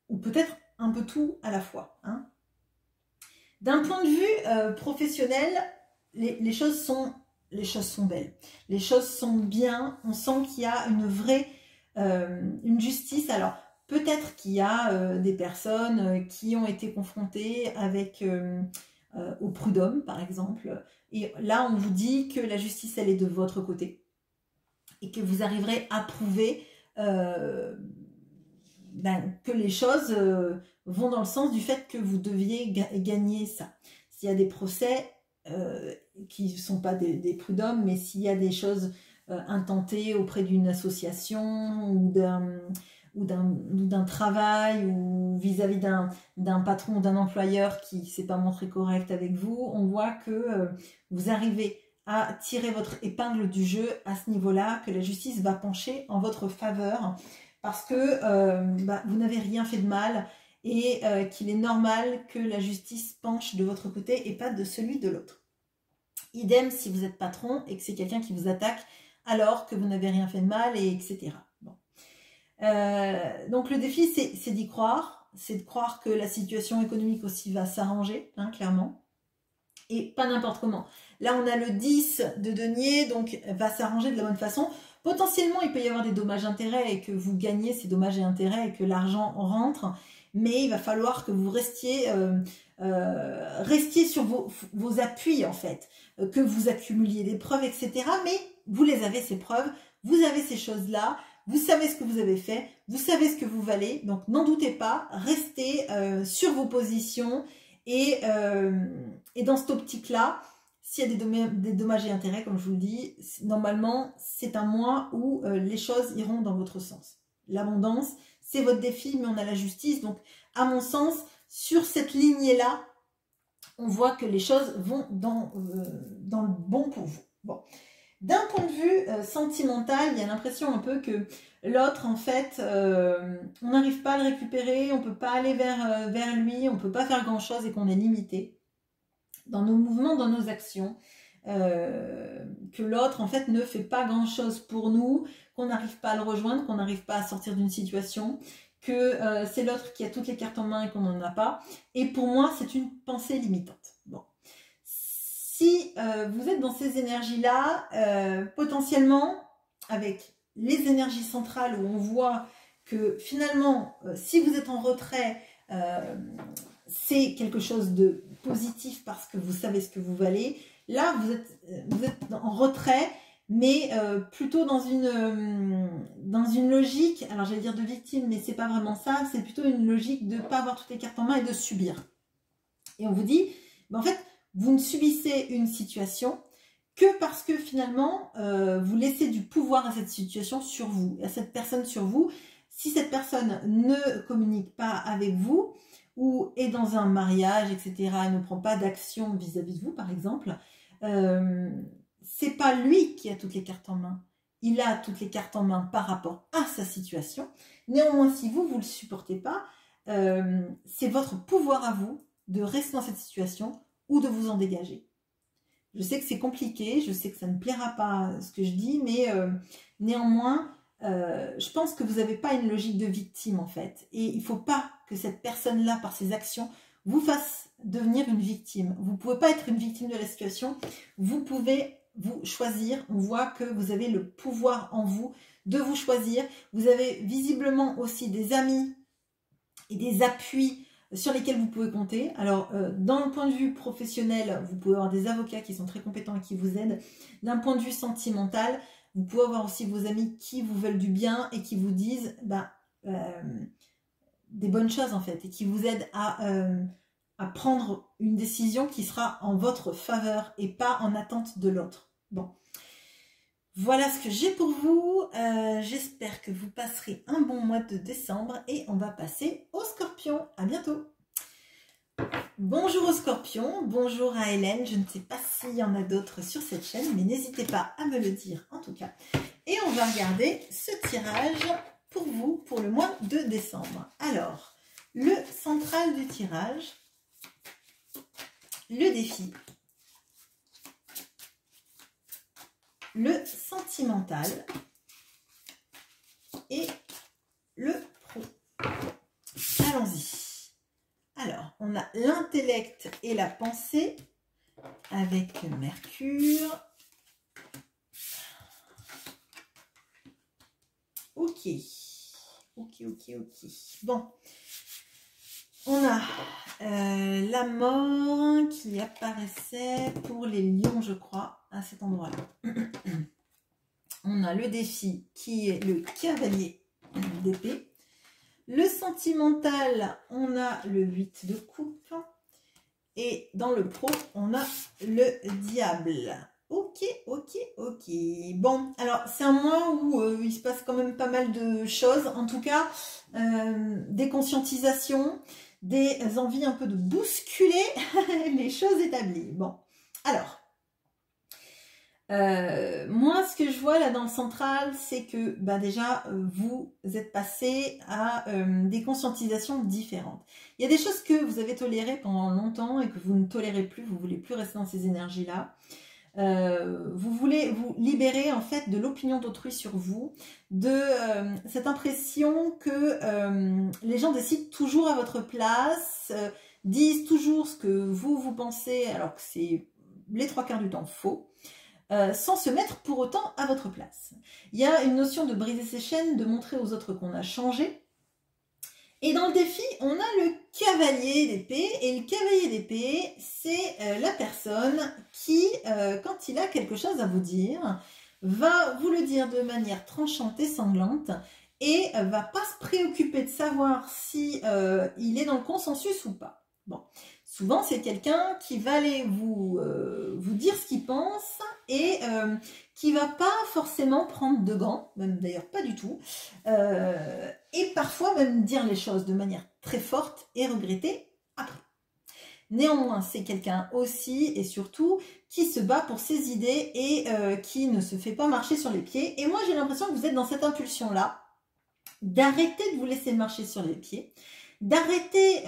ou peut-être un peu tout à la fois. Hein. D'un point de vue professionnel, les choses sont belles. Les choses sont bien. On sent qu'il y a une vraie une justice. Alors, peut-être qu'il y a des personnes qui ont été confrontées avec au prud'homme, par exemple. Et là, on vous dit que la justice, elle est de votre côté. Et que vous arriverez à prouver que les choses vont dans le sens du fait que vous deviez gagner ça. S'il y a des procès qui ne sont pas des prud'hommes, mais s'il y a des choses intentées auprès d'une association ou d'un travail ou vis-à-vis d'un patron ou d'un employeur qui ne s'est pas montré correct avec vous, on voit que vous arrivez à tirer votre épingle du jeu à ce niveau-là, que la justice va pencher en votre faveur parce que vous n'avez rien fait de mal et qu'il est normal que la justice penche de votre côté et pas de celui de l'autre. Idem si vous êtes patron et que c'est quelqu'un qui vous attaque alors que vous n'avez rien fait de mal, et etc. Bon. Donc le défi, c'est d'y croire, c'est de croire que la situation économique aussi va s'arranger, hein, clairement, et pas n'importe comment. Là, on a le 10 de denier, donc va s'arranger de la bonne façon. Potentiellement, il peut y avoir des dommages-intérêts et que vous gagnez ces dommages et intérêts et que l'argent rentre, mais il va falloir que vous restiez sur vos appuis, en fait, que vous accumuliez des preuves, etc. Mais vous les avez, ces preuves, vous avez ces choses-là, vous savez ce que vous avez fait, vous savez ce que vous valez, donc n'en doutez pas, restez sur vos positions et dans cette optique-là, s'il y a des dommages et intérêts, comme je vous le dis, normalement, c'est un mois où les choses iront dans votre sens. L'abondance, c'est votre défi, mais on a la justice. Donc, à mon sens, sur cette lignée-là, on voit que les choses vont dans le bon pour vous. Bon. D'un point de vue sentimental, il y a l'impression un peu que l'autre, en fait, on n'arrive pas à le récupérer, on ne peut pas aller vers lui, on ne peut pas faire grand-chose et qu'on est limité dans nos mouvements, dans nos actions, que l'autre, en fait, ne fait pas grand-chose pour nous, qu'on n'arrive pas à le rejoindre, qu'on n'arrive pas à sortir d'une situation, que c'est l'autre qui a toutes les cartes en main et qu'on n'en a pas. Et pour moi, c'est une pensée limitante. Bon. Si vous êtes dans ces énergies-là, potentiellement, avec les énergies centrales où on voit que finalement, si vous êtes en retrait, c'est quelque chose de positif parce que vous savez ce que vous valez. Là, vous êtes en retrait, mais plutôt dans une logique, alors j'allais dire de victime, mais c'est pas vraiment ça, c'est plutôt une logique de ne pas avoir toutes les cartes en main et de subir. Et on vous dit, en fait, vous ne subissez une situation que parce que finalement, vous laissez du pouvoir à cette situation sur vous, à cette personne sur vous. Si cette personne ne communique pas avec vous, ou est dans un mariage, etc., et ne prend pas d'action vis-à-vis de vous, par exemple, c'est pas lui qui a toutes les cartes en main. Il a toutes les cartes en main par rapport à sa situation. Néanmoins, si vous ne le supportez pas, c'est votre pouvoir à vous de rester dans cette situation ou de vous en dégager. Je sais que c'est compliqué, je sais que ça ne plaira pas ce que je dis, mais néanmoins, je pense que vous n'avez pas une logique de victime en fait. Et il ne faut pas que cette personne-là, par ses actions, vous fasse devenir une victime. Vous ne pouvez pas être une victime de la situation. Vous pouvez vous choisir. On voit que vous avez le pouvoir en vous de vous choisir. Vous avez visiblement aussi des amis et des appuis sur lesquels vous pouvez compter. Alors, dans le point de vue professionnel, vous pouvez avoir des avocats qui sont très compétents et qui vous aident. D'un point de vue sentimental, vous pouvez avoir aussi vos amis qui vous veulent du bien et qui vous disent des bonnes choses en fait et qui vous aident à prendre une décision qui sera en votre faveur et pas en attente de l'autre. Bon, voilà ce que j'ai pour vous. J'espère que vous passerez un bon mois de décembre et on va passer aux scorpions. À bientôt. Bonjour aux scorpions, bonjour à Hélène. Je ne sais pas s'il y en a d'autres sur cette chaîne, mais n'hésitez pas à me le dire en tout cas. Et on va regarder ce tirage pour vous pour le mois de décembre. Alors, le centrale du tirage, le défi, le sentimental et le pro. Allons-y. Alors, on a l'intellect et la pensée avec Mercure. Ok. Bon. On a la mort qui apparaissait pour les lions, je crois, à cet endroit-là. On a le défi qui est le cavalier d'épée. Le sentimental, on a le 8 de coupe. Et dans le pro, on a le diable. Ok. Bon, alors c'est un mois où il se passe quand même pas mal de choses. En tout cas, des conscientisations, des envies un peu de bousculer les choses établies. Bon, alors... moi, ce que je vois là dans le central, c'est que déjà, vous êtes passé à des conscientisations différentes. Il y a des choses que vous avez tolérées pendant longtemps et que vous ne tolérez plus, vous ne voulez plus rester dans ces énergies-là. Vous voulez vous libérer en fait de l'opinion d'autrui sur vous, de cette impression que les gens décident toujours à votre place, disent toujours ce que vous pensez alors que c'est les 3/4 du temps faux. Sans se mettre pour autant à votre place. Il y a une notion de briser ses chaînes, de montrer aux autres qu'on a changé. Et dans le défi, on a le cavalier d'épée. Et le cavalier d'épée, c'est la personne qui, quand il a quelque chose à vous dire, va vous le dire de manière tranchante et sanglante et va pas se préoccuper de savoir si il est dans le consensus ou pas. Bon. Souvent, c'est quelqu'un qui va aller vous dire ce qu'il pense et qui va pas forcément prendre de gants, même d'ailleurs pas du tout, et parfois même dire les choses de manière très forte et regretter après. Néanmoins, c'est quelqu'un aussi et surtout qui se bat pour ses idées et qui ne se fait pas marcher sur les pieds. Et moi, j'ai l'impression que vous êtes dans cette impulsion-là, d'arrêter de vous laisser marcher sur les pieds, d'arrêter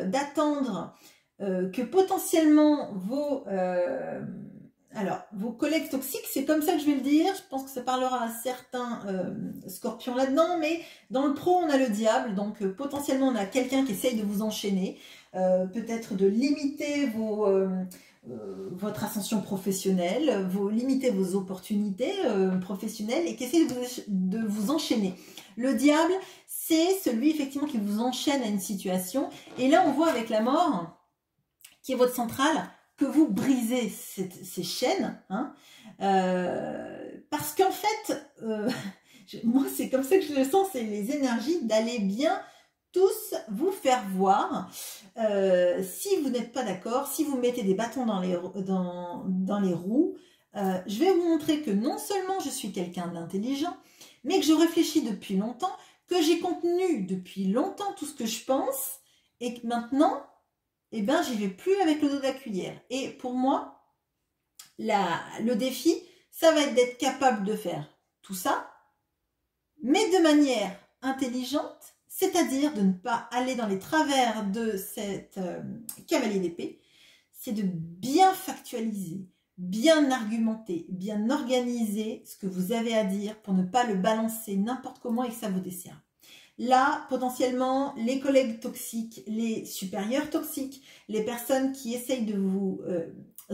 d'attendre... que potentiellement vos collègues toxiques, c'est comme ça que je vais le dire, je pense que ça parlera à certains scorpions là-dedans, mais dans le pro, on a le diable, donc potentiellement, on a quelqu'un qui essaye de vous enchaîner, peut-être de limiter votre ascension professionnelle, limiter vos opportunités professionnelles et qui essaye de vous enchaîner. Le diable, c'est celui effectivement qui vous enchaîne à une situation, et là, on voit avec la mort... qui est votre centrale, que vous brisez ces chaînes, hein, parce qu'en fait, moi c'est comme ça que je le sens, c'est les énergies d'aller bien tous vous faire voir, si vous n'êtes pas d'accord, si vous mettez des bâtons dans les roues, je vais vous montrer que non seulement je suis quelqu'un d'intelligent, mais que je réfléchis depuis longtemps, que j'ai contenu depuis longtemps tout ce que je pense, et que maintenant... eh bien, j'y vais plus avec le dos de la cuillère. Et pour moi, le défi, ça va être d'être capable de faire tout ça, mais de manière intelligente, c'est-à-dire de ne pas aller dans les travers de cette cavalier d'épée, c'est de bien factualiser, bien argumenter, bien organiser ce que vous avez à dire pour ne pas le balancer n'importe comment et que ça vous desserve. Là, potentiellement, les collègues toxiques, les supérieurs toxiques, les personnes qui essayent de vous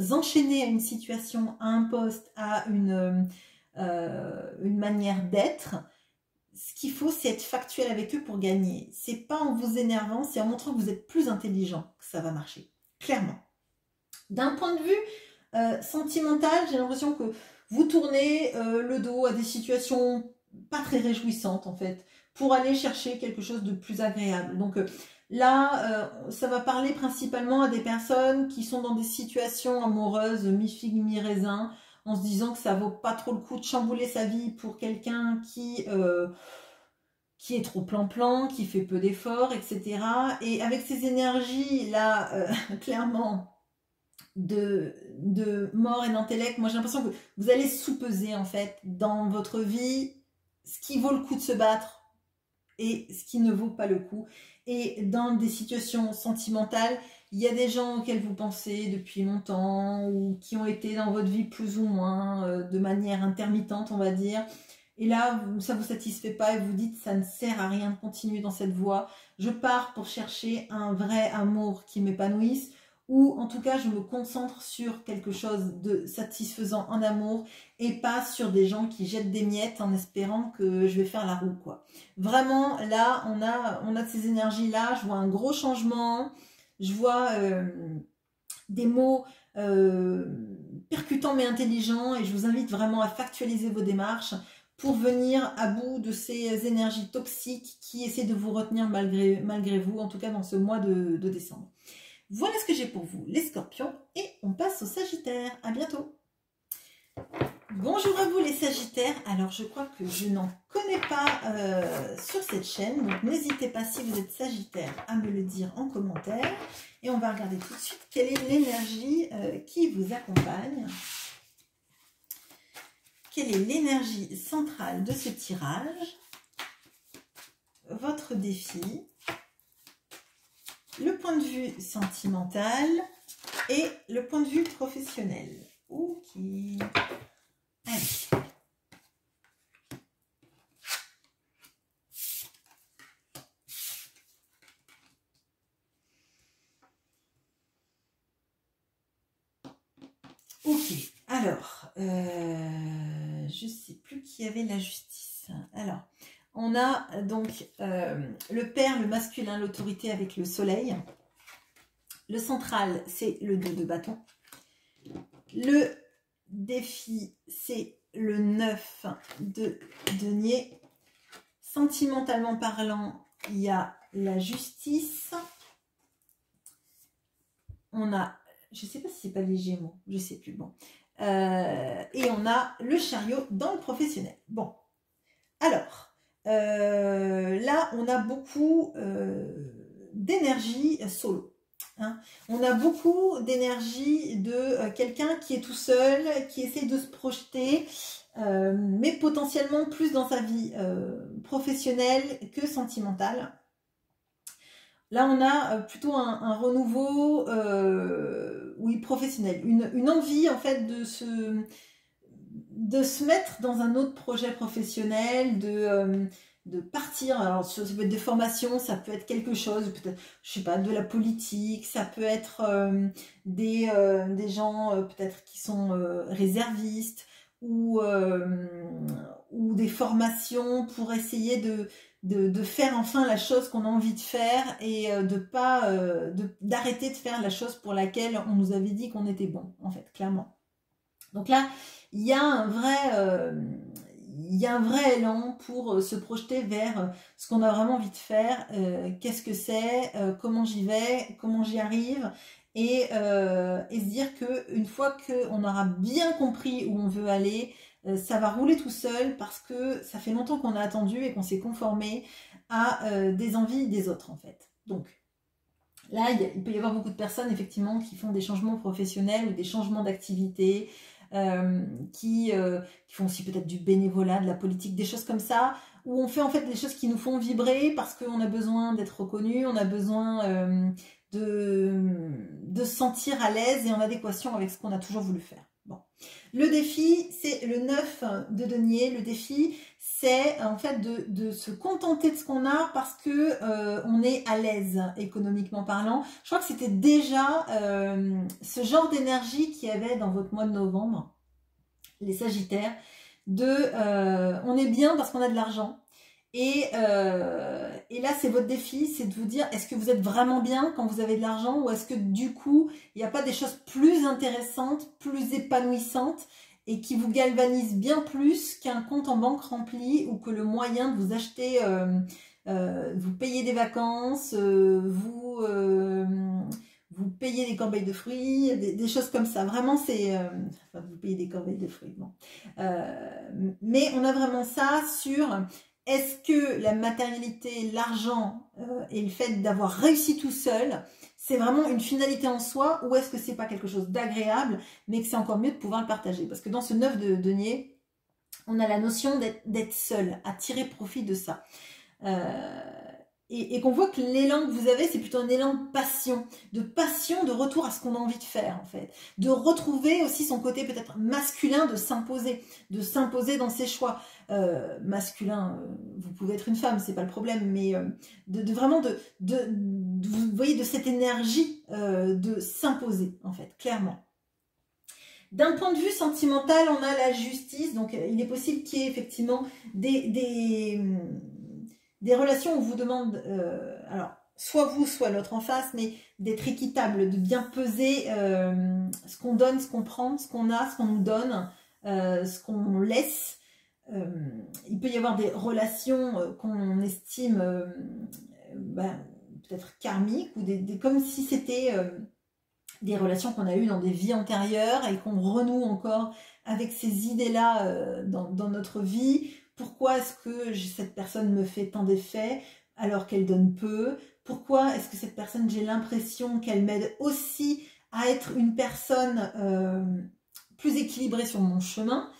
enchaîner à une situation, à un poste, à une manière d'être, ce qu'il faut, c'est être factuel avec eux pour gagner. C'est pas en vous énervant, c'est en montrant que vous êtes plus intelligent que ça va marcher, clairement. D'un point de vue sentimental, j'ai l'impression que vous tournez le dos à des situations pas très réjouissantes, en fait, pour aller chercher quelque chose de plus agréable. Donc là, ça va parler principalement à des personnes qui sont dans des situations amoureuses mi-figue, mi-raisin, en se disant que ça vaut pas trop le coup de chambouler sa vie pour quelqu'un qui est trop plan-plan, qui fait peu d'efforts, etc. Et avec ces énergies-là, clairement, de mort et d'intellect, moi j'ai l'impression que vous allez sous-peser en fait dans votre vie ce qui vaut le coup de se battre et ce qui ne vaut pas le coup. Et dans des situations sentimentales, il y a des gens auxquels vous pensez depuis longtemps ou qui ont été dans votre vie plus ou moins de manière intermittente, on va dire. Et là, ça ne vous satisfait pas et vous dites ça ne sert à rien de continuer dans cette voie. Je pars pour chercher un vrai amour qui m'épanouisse, ou en tout cas je me concentre sur quelque chose de satisfaisant en amour et pas sur des gens qui jettent des miettes en espérant que je vais faire la roue, quoi. Vraiment, là, on a ces énergies-là, je vois un gros changement, je vois des mots percutants mais intelligents, et je vous invite vraiment à factualiser vos démarches pour venir à bout de ces énergies toxiques qui essaient de vous retenir malgré vous, en tout cas dans ce mois de décembre. Voilà ce que j'ai pour vous, les scorpions, et on passe aux sagittaires. À bientôt. Bonjour à vous les sagittaires. Alors je crois que je n'en connais pas sur cette chaîne, donc n'hésitez pas si vous êtes sagittaire à me le dire en commentaire. Et on va regarder tout de suite quelle est l'énergie qui vous accompagne. Quelle est l'énergie centrale de ce tirage? Votre défi, le point de vue sentimental et le point de vue professionnel. Ok. Allez. Ok. Alors, je ne sais plus qui avait la justice. Alors, on a donc le père, le masculin, l'autorité avec le soleil. Le central, c'est le 2 de bâton. Le défi, c'est le 9 de denier. Sentimentalement parlant, il y a la justice. On a, je ne sais pas si c'est pas les Gémeaux, je ne sais plus, bon. Et on a le chariot dans le professionnel. Bon, alors, là, on a beaucoup d'énergie solo. Hein. On a beaucoup d'énergie de quelqu'un qui est tout seul, qui essaie de se projeter, mais potentiellement plus dans sa vie professionnelle que sentimentale. Là, on a plutôt un renouveau, oui, professionnel, une envie en fait de se mettre dans un autre projet professionnel, de partir. Alors, ça peut être des formations, ça peut être quelque chose, peut-être, je sais pas, de la politique, ça peut être des gens peut-être qui sont réservistes ou des formations pour essayer de faire enfin la chose qu'on a envie de faire et d'arrêter de faire la chose pour laquelle on nous avait dit qu'on était bon, en fait, clairement. Donc là, il y a un vrai élan pour se projeter vers ce qu'on a vraiment envie de faire, qu'est-ce que c'est, comment j'y vais, comment j'y arrive, et se dire qu'une fois qu'on aura bien compris où on veut aller, ça va rouler tout seul parce que ça fait longtemps qu'on a attendu et qu'on s'est conformé à des envies des autres en fait. Donc là, il peut y avoir beaucoup de personnes effectivement qui font des changements professionnels ou des changements d'activité, qui font aussi peut-être du bénévolat, de la politique, des choses comme ça, où on fait en fait des choses qui nous font vibrer parce qu'on a besoin d'être reconnu, on a besoin de se sentir à l'aise et en adéquation avec ce qu'on a toujours voulu faire. Bon. Le défi, c'est le 9 de denier. Le défi, c'est en fait de se contenter de ce qu'on a parce que on est à l'aise économiquement parlant. Je crois que c'était déjà ce genre d'énergie qu'il y avait dans votre mois de novembre, les Sagittaires, on est bien parce qu'on a de l'argent. Et là, c'est votre défi, c'est de vous dire, est-ce que vous êtes vraiment bien quand vous avez de l'argent ou est-ce que du coup, il n'y a pas des choses plus intéressantes, plus épanouissantes et qui vous galvanisent bien plus qu'un compte en banque rempli ou que le moyen de vous acheter, vous payer des vacances, vous payez des corbeilles de fruits, des choses comme ça. Vraiment, c'est... enfin, vous payez des corbeilles de fruits, bon. Mais on a vraiment ça sur... Est-ce que la matérialité, l'argent et le fait d'avoir réussi tout seul, c'est vraiment une finalité en soi ou est-ce que c'est pas quelque chose d'agréable mais que c'est encore mieux de pouvoir le partager? Parce que dans ce 9 de denier, on a la notion d'être seul, à tirer profit de ça. et qu'on voit que l'élan que vous avez, c'est plutôt un élan de passion, de retour à ce qu'on a envie de faire en fait, de retrouver aussi son côté peut-être masculin, de s'imposer dans ses choix. Masculin, vous pouvez être une femme, c'est pas le problème, mais vraiment vous voyez, de cette énergie de s'imposer en fait, clairement. D'un point de vue sentimental, on a la justice, donc il est possible qu'il y ait effectivement des relations où on vous demande, alors soit vous, soit l'autre en face, mais d'être équitable, de bien peser ce qu'on donne, ce qu'on prend, ce qu'on a, ce qu'on nous donne, ce qu'on laisse. Il peut y avoir des relations qu'on estime peut-être karmiques, ou comme si c'était des relations qu'on a eues dans des vies antérieures et qu'on renoue encore avec ces idées-là dans notre vie. Pourquoi est-ce que cette personne me fait tant d'effets alors qu'elle donne peu? Pourquoi est-ce que cette personne, j'ai l'impression qu'elle m'aide aussi à être une personne plus équilibrée sur mon chemin?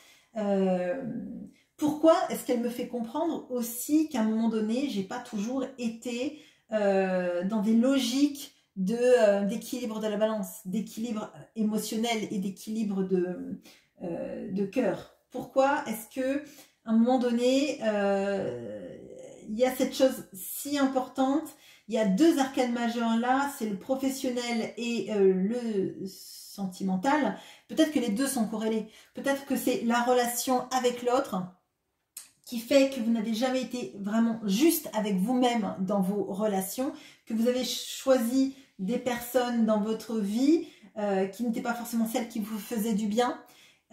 Pourquoi est-ce qu'elle me fait comprendre aussi qu'à un moment donné, j'ai pas toujours été dans des logiques d'équilibre de la balance, d'équilibre émotionnel et d'équilibre de cœur? Pourquoi est-ce que à un moment donné, il y a cette chose si importante? Il y a deux arcanes majeures là, c'est le professionnel et le sentimental. Peut-être que les deux sont corrélés. Peut-être que c'est la relation avec l'autre qui fait que vous n'avez jamais été vraiment juste avec vous-même dans vos relations, que vous avez choisi des personnes dans votre vie qui n'étaient pas forcément celles qui vous faisaient du bien,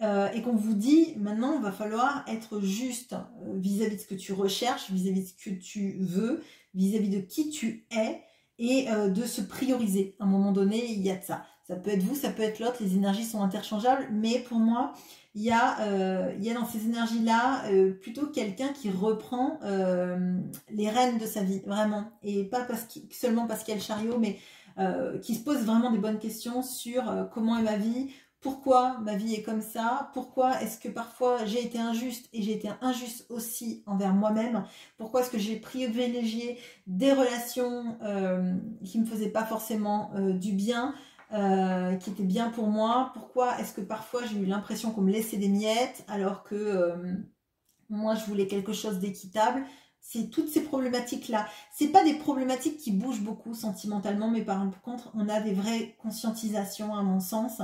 et qu'on vous dit maintenant il va falloir être juste vis-à-vis de ce que tu recherches, vis-à-vis de ce que tu veux, vis-à-vis de qui tu es, et de se prioriser. À un moment donné, il y a de ça. Ça peut être vous, ça peut être l'autre, les énergies sont interchangeables, mais pour moi, il y a dans ces énergies-là plutôt quelqu'un qui reprend les rênes de sa vie, vraiment. Et pas seulement parce qu'il y a le chariot, mais qui se pose vraiment des bonnes questions sur comment est ma vie, pourquoi ma vie est comme ça, pourquoi est-ce que parfois j'ai été injuste et j'ai été injuste aussi envers moi-même, pourquoi est-ce que j'ai privilégié des relations qui ne me faisaient pas forcément du bien, qui étaient bien pour moi, pourquoi est-ce que parfois j'ai eu l'impression qu'on me laissait des miettes alors que moi je voulais quelque chose d'équitable. C'est toutes ces problématiques-là. C'est pas des problématiques qui bougent beaucoup sentimentalement, mais par contre, on a des vraies conscientisations, à mon sens,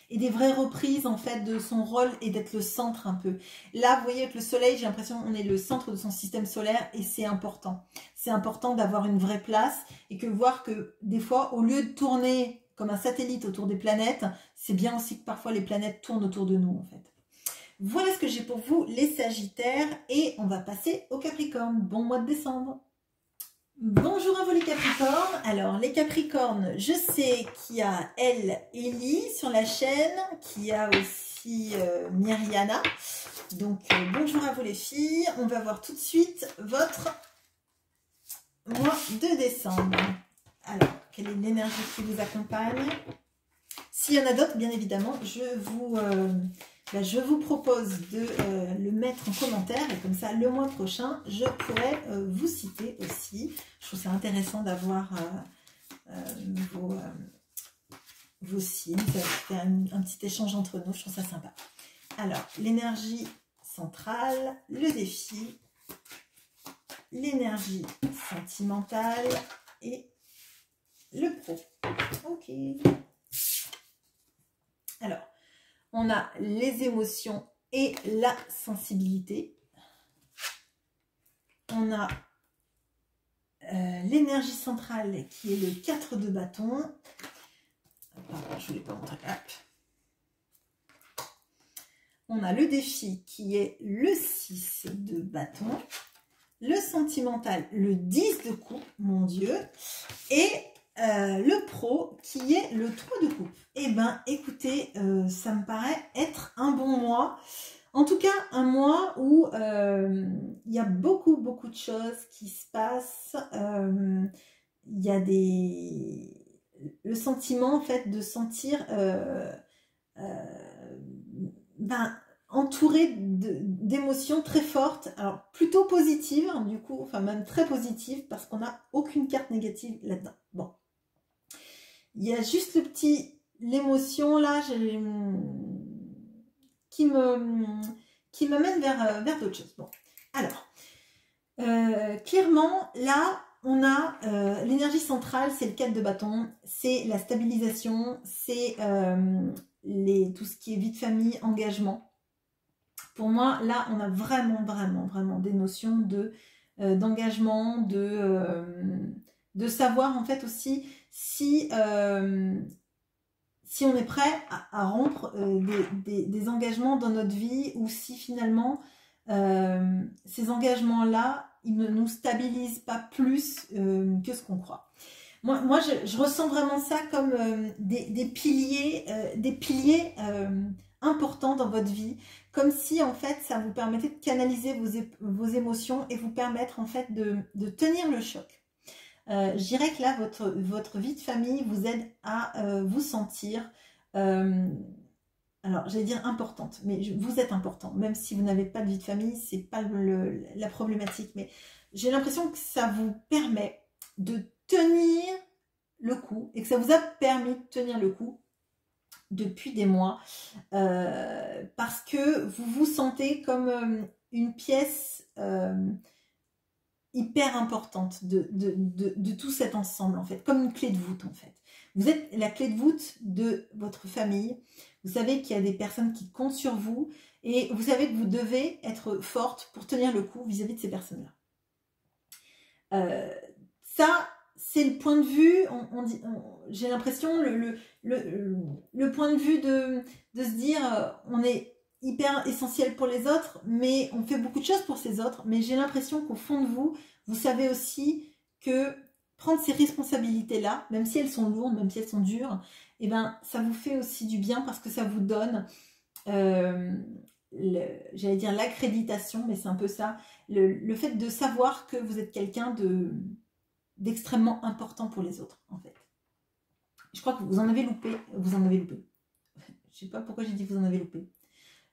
et des vraies reprises, en fait, de son rôle et d'être le centre un peu. Là, vous voyez, avec le soleil, j'ai l'impression qu'on est le centre de son système solaire, et c'est important. C'est important d'avoir une vraie place, et que voir que, des fois, au lieu de tourner comme un satellite autour des planètes, c'est bien aussi que parfois les planètes tournent autour de nous, en fait. Voilà ce que j'ai pour vous, les Sagittaires, et on va passer aux Capricornes. Bon mois de décembre. Bonjour à vous les Capricornes. Alors les Capricornes, je sais qu'il y a Ellie sur la chaîne, qu'il y a aussi Myriana. Donc bonjour à vous les filles. On va voir tout de suite votre mois de décembre. Alors, quelle est l'énergie qui vous accompagne? S'il y en a d'autres, bien évidemment, je vous propose de le mettre en commentaire, et comme ça, le mois prochain, je pourrai vous citer aussi. Je trouve ça intéressant d'avoir vos signes, ça fait un petit échange entre nous, je trouve ça sympa. Alors, l'énergie centrale, le défi, l'énergie sentimentale et le pro. Ok. Alors, on a les émotions et la sensibilité. On a l'énergie centrale qui est le 4 de bâton. Pardon, je ne voulais pas montrer. Hop. On a le défi qui est le 6 de bâton. Le sentimental, le 10 de coupe, mon Dieu. Et le pro qui est le 3 de coupe. Eh bien, écoutez, ça me paraît être un bon mois. En tout cas, un mois où il y a beaucoup de choses qui se passent. Il y a le sentiment, en fait, de sentir... entouré d'émotions très fortes, alors plutôt positives, hein, du coup, enfin même très positives, parce qu'on n'a aucune carte négative là-dedans. Bon. Il y a juste l'émotion là, qui m'amène vers d'autres choses. Bon, alors, clairement, là, on a l'énergie centrale, c'est le 4 de bâton, c'est la stabilisation, c'est tout ce qui est vie de famille, engagement. Pour moi, là, on a vraiment, vraiment, vraiment des notions d'engagement, de savoir en fait aussi si on est prêt à rompre des engagements dans notre vie, ou si finalement ces engagements-là, ils ne nous stabilisent pas plus que ce qu'on croit. Moi je ressens vraiment ça comme des piliers importants dans votre vie, comme si en fait ça vous permettait de canaliser vos émotions et vous permettre en fait de tenir le choc. Je dirais que là, votre vie de famille vous aide à vous sentir, alors j'allais dire importante, mais vous êtes important, même si vous n'avez pas de vie de famille, c'est pas la problématique, mais j'ai l'impression que ça vous permet de tenir le coup, et que ça vous a permis de tenir le coup depuis des mois, parce que vous vous sentez comme une pièce hyper importante de tout cet ensemble, en fait, comme une clé de voûte, en fait. Vous êtes la clé de voûte de votre famille. Vous savez qu'il y a des personnes qui comptent sur vous, et vous savez que vous devez être forte pour tenir le coup vis-à-vis de ces personnes-là. Ça, c'est le point de vue, j'ai l'impression, le point de vue de se dire, on est hyper essentiel pour les autres, mais on fait beaucoup de choses pour ces autres, mais j'ai l'impression qu'au fond de vous, vous savez aussi que prendre ces responsabilités-là, même si elles sont lourdes, même si elles sont dures, et ben, ça vous fait aussi du bien, parce que ça vous donne, j'allais dire l'accréditation, mais c'est un peu ça, le fait de savoir que vous êtes quelqu'un d'extrêmement important pour les autres, en fait. Je crois que vous en avez loupé, je sais pas pourquoi j'ai dit vous en avez loupé.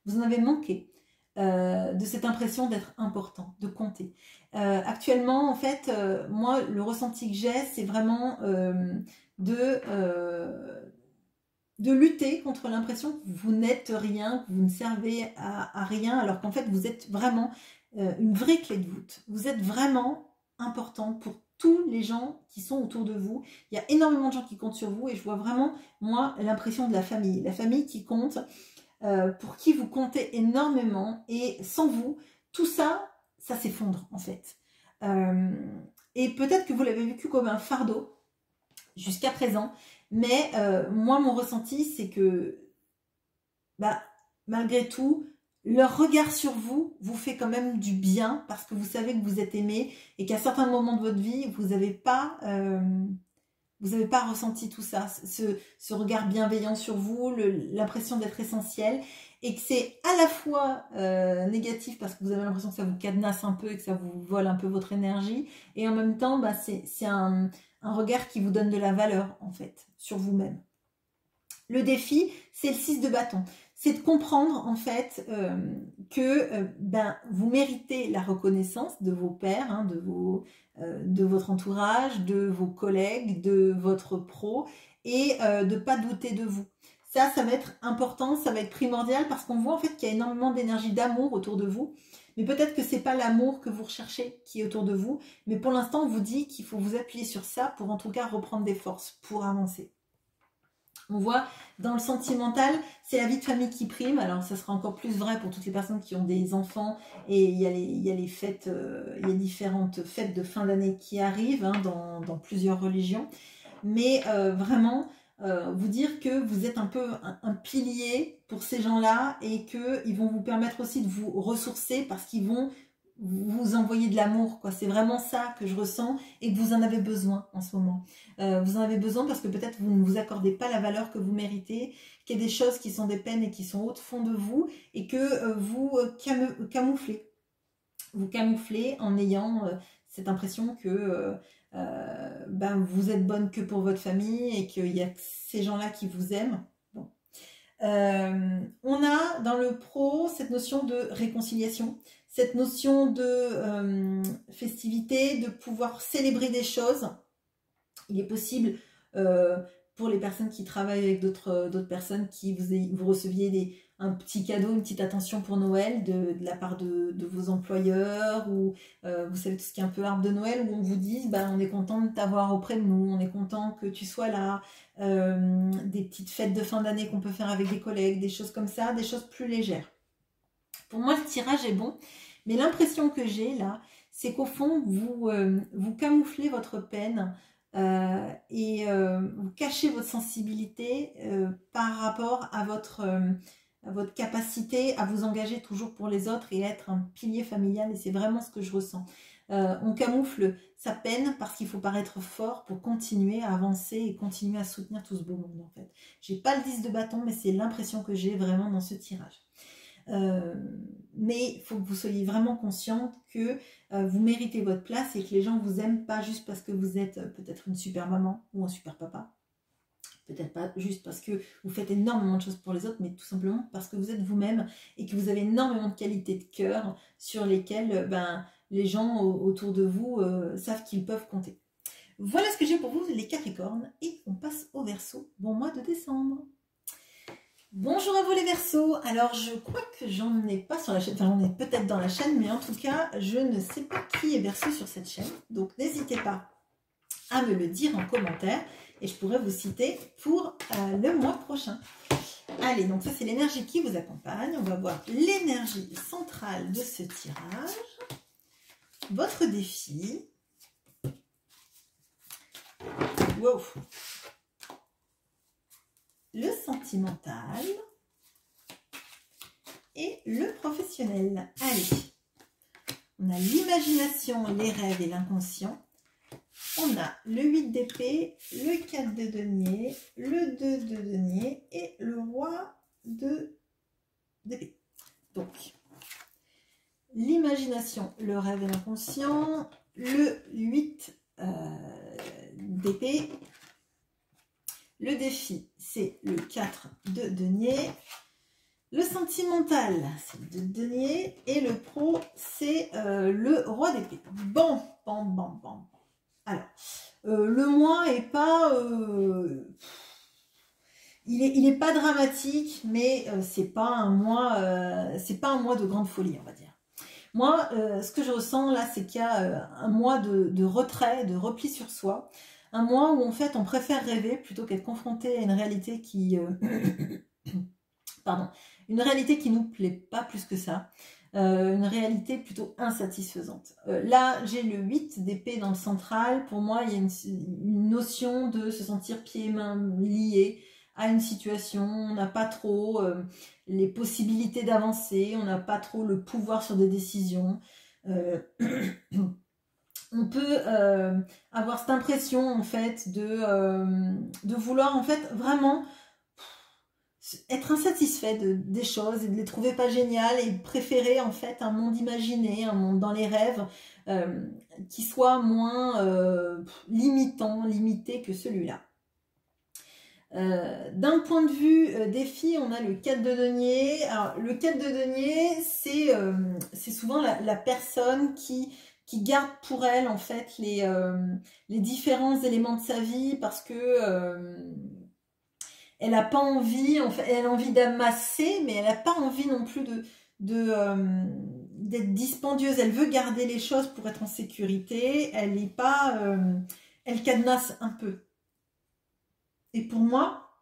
Vous en avez manqué de cette impression d'être important, de compter. Actuellement, en fait, moi, le ressenti que j'ai, c'est vraiment de lutter contre l'impression que vous n'êtes rien, que vous ne servez à rien, alors qu'en fait, vous êtes vraiment une vraie clé de voûte. Vous êtes vraiment important pour tous les gens qui sont autour de vous. Il y a énormément de gens qui comptent sur vous, et je vois vraiment, moi, l'impression de la famille qui compte, pour qui vous comptez énormément, et sans vous, tout ça, ça s'effondre en fait. Et peut-être que vous l'avez vécu comme un fardeau jusqu'à présent, mais moi, mon ressenti, c'est que malgré tout, leur regard sur vous vous fait quand même du bien, parce que vous savez que vous êtes aimé, et qu'à certains moments de votre vie, vous n'avez pas ressenti tout ça, ce regard bienveillant sur vous, l'impression d'être essentiel, et que c'est à la fois négatif, parce que vous avez l'impression que ça vous cadenasse un peu et que ça vous vole un peu votre énergie, et en même temps, c'est un regard qui vous donne de la valeur, en fait, sur vous-même. Le défi, c'est le 6 de bâton. C'est de comprendre, en fait, que vous méritez la reconnaissance de vos pairs, hein, de votre entourage, de vos collègues, de votre pro, et de ne pas douter de vous. Ça va être important, ça va être primordial, parce qu'on voit en fait qu'il y a énormément d'énergie d'amour autour de vous, mais peut-être que ce n'est pas l'amour que vous recherchez qui est autour de vous, mais pour l'instant, on vous dit qu'il faut vous appuyer sur ça pour en tout cas reprendre des forces, pour avancer. On voit dans le sentimental, c'est la vie de famille qui prime. Alors ça sera encore plus vrai pour toutes les personnes qui ont des enfants, et il y a les fêtes, il y a différentes fêtes de fin d'année qui arrivent, hein, dans plusieurs religions. Mais vraiment, vous dire que vous êtes un peu un pilier pour ces gens-là, et qu'ils vont vous permettre aussi de vous ressourcer, parce qu'ils vont vous envoyer de l'amour, quoi. C'est vraiment ça que je ressens, et que vous en avez besoin en ce moment. Vous en avez besoin parce que peut-être vous ne vous accordez pas la valeur que vous méritez, qu'il y a des choses qui sont des peines et qui sont au fond de vous, et que vous camouflez. Vous camouflez en ayant cette impression que vous êtes bonne que pour votre famille, et qu'il y a ces gens-là qui vous aiment. Bon. On a dans le pro cette notion de réconciliation, cette notion de festivité, de pouvoir célébrer des choses. Il est possible pour les personnes qui travaillent avec d'autres personnes qui vous receviez un petit cadeau, une petite attention pour Noël de la part de vos employeurs ou vous savez tout ce qui est un peu arbre de Noël où on vous dit bah, on est content de t'avoir auprès de nous, on est content que tu sois là, des petites fêtes de fin d'année qu'on peut faire avec des collègues, des choses comme ça, des choses plus légères. Pour moi, ce tirage est bon, mais l'impression que j'ai là, c'est qu'au fond, vous camouflez votre peine et vous cachez votre sensibilité par rapport à votre capacité à vous engager toujours pour les autres et être un pilier familial, et c'est vraiment ce que je ressens. On camoufle sa peine parce qu'il faut paraître fort pour continuer à avancer et continuer à soutenir tout ce beau monde en fait. J'ai pas le 10 de bâton, mais c'est l'impression que j'ai vraiment dans ce tirage. Mais il faut que vous soyez vraiment consciente que vous méritez votre place et que les gens vous aiment pas juste parce que vous êtes peut-être une super maman ou un super papa. Peut-être pas juste parce que vous faites énormément de choses pour les autres, mais tout simplement parce que vous êtes vous-même et que vous avez énormément de qualités de cœur sur lesquelles les gens autour de vous savent qu'ils peuvent compter. Voilà ce que j'ai pour vous, les Capricornes, et on passe au Verseau. Bon mois de décembre. Bonjour à vous les Verseaux. Alors je crois que j'en ai pas sur la chaîne, enfin j'en ai peut-être dans la chaîne, mais en tout cas je ne sais pas qui est Verseau sur cette chaîne. Donc n'hésitez pas à me le dire en commentaire et je pourrais vous citer pour le mois prochain. Allez, donc ça c'est l'énergie qui vous accompagne. On va voir l'énergie centrale de ce tirage. Votre défi. Wow. Le sentimental et le professionnel. Allez, on a l'imagination, les rêves et l'inconscient. On a le 8 d'épée, le 4 de denier, le 2 de denier et le roi d'épée. Donc, l'imagination, le rêve et l'inconscient, le 8 d'épée. Le défi, c'est le 4 de denier. Le sentimental, c'est le 2 de denier. Et le pro, c'est le roi d'épée. Bon. Alors, le mois est pas... il est pas dramatique, mais c'est pas un mois de grande folie, on va dire. Moi, ce que je ressens là, c'est qu'il y a un mois de retrait, de repli sur soi. Un mois où en fait on préfère rêver plutôt qu'être confronté à une réalité qui pardon, une réalité qui nous plaît pas plus que ça, une réalité plutôt insatisfaisante. Là j'ai le 8 d'épée dans le central. Pour moi il y a une notion de se sentir pieds et mains liés à une situation. On n'a pas trop les possibilités d'avancer, on n'a pas trop le pouvoir sur des décisions. On peut avoir cette impression en fait de vouloir en fait vraiment être insatisfait des choses et de les trouver pas géniales et de préférer en fait un monde imaginé, un monde dans les rêves qui soit moins limité que celui-là. D'un point de vue défi, on a le 4 de denier. Alors le 4 de denier, c'est souvent la personne qui garde pour elle en fait les différents éléments de sa vie parce que elle n'a pas envie, en fait, elle a envie d'amasser, mais elle n'a pas envie non plus d'être dispendieuse. Elle veut garder les choses pour être en sécurité. Elle n'est pas, elle cadenasse un peu. Et pour moi,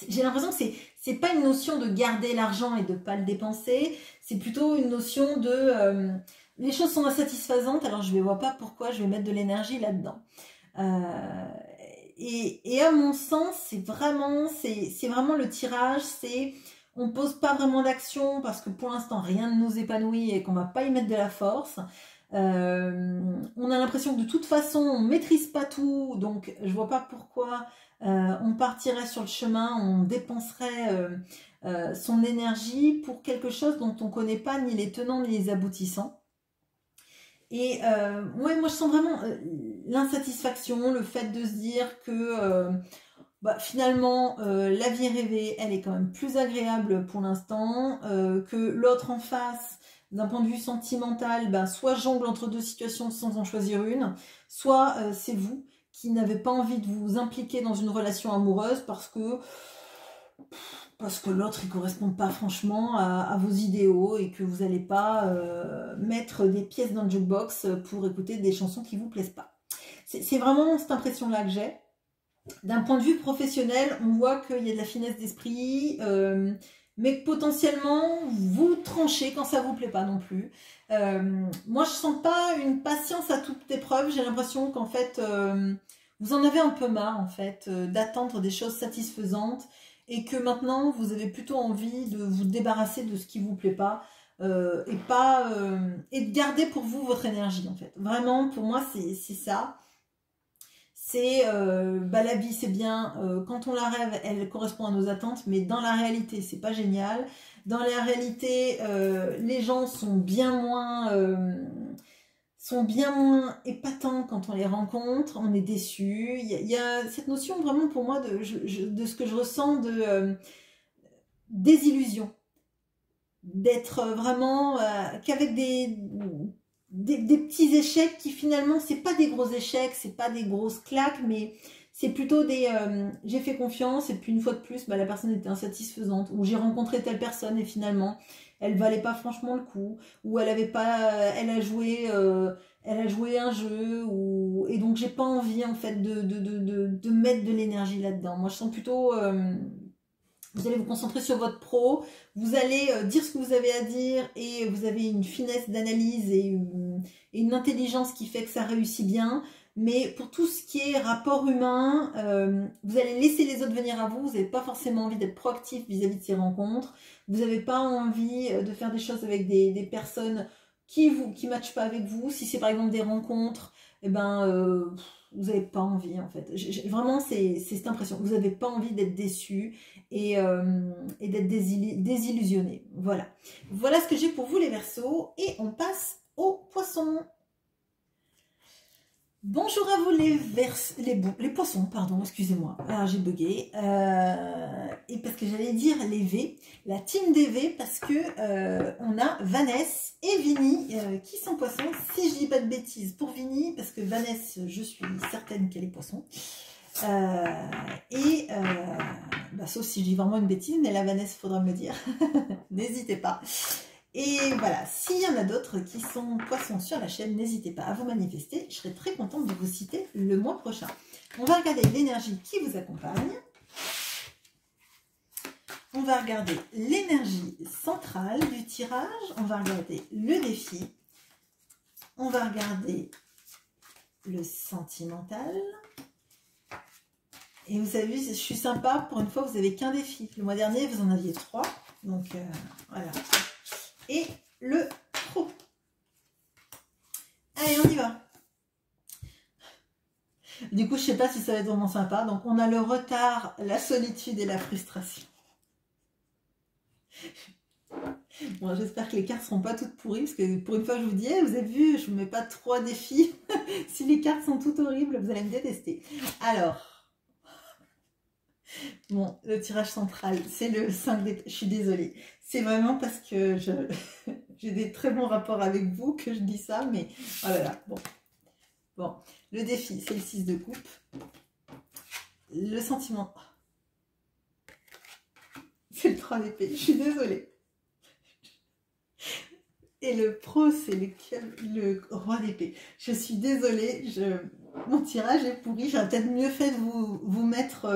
j'ai l'impression que c'est pas une notion de garder l'argent et de pas le dépenser. C'est plutôt une notion de les choses sont insatisfaisantes, alors je ne vois pas pourquoi je vais mettre de l'énergie là-dedans. Et à mon sens, c'est vraiment le tirage, on ne pose pas vraiment d'action parce que pour l'instant rien ne nous épanouit et qu'on ne va pas y mettre de la force. On a l'impression que de toute façon on ne maîtrise pas tout, donc je ne vois pas pourquoi on partirait sur le chemin, on dépenserait son énergie pour quelque chose dont on ne connaît pas ni les tenants ni les aboutissants. Et ouais, moi je sens vraiment l'insatisfaction, le fait de se dire que finalement, la vie rêvée, elle est quand même plus agréable pour l'instant, que l'autre en face, d'un point de vue sentimental, soit jongle entre deux situations sans en choisir une, soit c'est vous qui n'avez pas envie de vous impliquer dans une relation amoureuse parce que l'autre il correspond pas franchement à vos idéaux et que vous n'allez pas mettre des pièces dans le jukebox pour écouter des chansons qui vous plaisent pas. C'est vraiment cette impression-là que j'ai. D'un point de vue professionnel, on voit qu'il y a de la finesse d'esprit, mais que potentiellement, vous tranchez quand ça vous plaît pas non plus. Moi, je sens pas une patience à toute épreuve. J'ai l'impression qu'en fait, vous en avez un peu marre, en fait, d'attendre des choses satisfaisantes et que maintenant, vous avez plutôt envie de vous débarrasser de ce qui vous plaît pas et de garder pour vous votre énergie, en fait. Vraiment, pour moi, c'est ça. C'est la vie c'est bien, quand on la rêve elle correspond à nos attentes, mais dans la réalité c'est pas génial. Dans la réalité les gens sont bien moins épatants quand on les rencontre, on est déçu. Il y a cette notion vraiment pour moi de ce que je ressens de désillusion, d'être vraiment qu'avec des petits échecs qui finalement c'est pas des gros échecs, c'est pas des grosses claques, mais c'est plutôt des j'ai fait confiance et puis une fois de plus la personne était insatisfaisante, ou j'ai rencontré telle personne et finalement elle valait pas franchement le coup, ou elle avait pas elle a joué un jeu, et donc j'ai pas envie en fait de mettre de l'énergie là-dedans. Moi je sens plutôt vous allez vous concentrer sur votre pro, vous allez dire ce que vous avez à dire et vous avez une finesse d'analyse et une intelligence qui fait que ça réussit bien. Mais pour tout ce qui est rapport humain, vous allez laisser les autres venir à vous. Vous n'avez pas forcément envie d'être proactif vis-à-vis de ces rencontres. Vous n'avez pas envie de faire des choses avec des personnes qui matchent pas avec vous. Si c'est par exemple des rencontres, eh ben vous n'avez pas envie en fait. Vraiment c'est cette impression. Vous n'avez pas envie d'être déçu et d'être désillusionné. Voilà. Voilà ce que j'ai pour vous les Verseaux. Et on passe aux Poissons. Bonjour à vous les poissons, pardon, excusez-moi. Alors j'ai bugué. Et parce que j'allais dire les V, la team des V, parce que on a Vanessa et Vinny qui sont poissons. Si je dis pas de bêtises pour Vinny, parce que Vanessa, je suis certaine qu'elle est poisson. Sauf si je dis vraiment une bêtise, mais la Vanessa, faudra me le dire. N'hésitez pas. Et voilà, s'il y en a d'autres qui sont poissons sur la chaîne, n'hésitez pas à vous manifester. Je serai très contente de vous citer le mois prochain. On va regarder l'énergie qui vous accompagne. On va regarder l'énergie centrale du tirage. On va regarder le défi. On va regarder le sentimental. Et vous savez, je suis sympa. Pour une fois, vous n'avez qu'un défi. Le mois dernier, vous en aviez 3. Donc, voilà. Et le pro. Allez, on y va. Du coup, je ne sais pas si ça va être vraiment sympa. Donc, on a le retard, la solitude et la frustration. Bon, j'espère que les cartes ne seront pas toutes pourries. Parce que pour une fois, je vous dis, vous avez vu, je ne vous mets pas 3 défis. Si les cartes sont toutes horribles, vous allez me détester. Alors, bon, le tirage central, c'est le 5 d'épée. Je suis désolée. C'est vraiment parce que j'ai des très bons rapports avec vous que je dis ça, mais oh là là, bon. Le défi, c'est le 6 de coupe. Le sentiment, c'est le 3 d'épée. Je suis désolée. Et le pro, c'est le roi d'épée. Je suis désolée, mon tirage est pourri. J'aurais peut-être mieux fait de vous mettre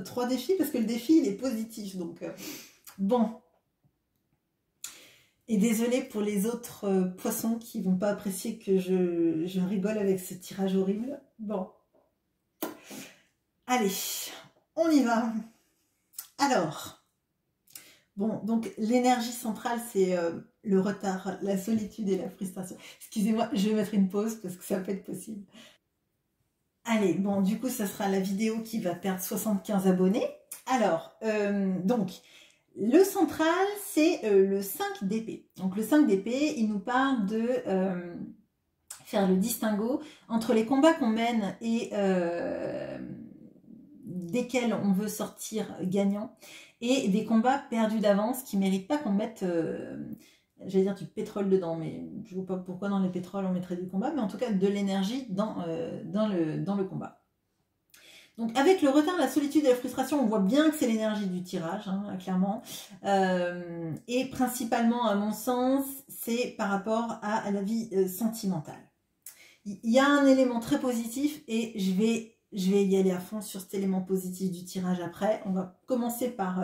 3 défis parce que le défi, il est positif. Donc, bon. Et désolée pour les autres poissons qui vont pas apprécier que je rigole avec ce tirage horrible. Bon. Allez, on y va. Alors, bon, donc l'énergie centrale, c'est le retard, la solitude et la frustration. Excusez-moi, je vais mettre une pause parce que ça peut être possible. Allez, bon, du coup, ça sera la vidéo qui va perdre 75 abonnés. Alors, donc... le central, c'est le 5 d'épée. Donc le 5 d'épée, il nous parle de faire le distinguo entre les combats qu'on mène et desquels on veut sortir gagnant, et des combats perdus d'avance qui ne méritent pas qu'on mette, j'allais dire du pétrole dedans, mais je ne vois pas pourquoi dans les pétroles on mettrait du combat, mais en tout cas de l'énergie dans le combat. Donc avec le retard, la solitude et la frustration, on voit bien que c'est l'énergie du tirage, hein, clairement. Et principalement, à mon sens, c'est par rapport à la vie sentimentale. Il y a un élément très positif et je vais y aller à fond sur cet élément positif du tirage après. On va commencer par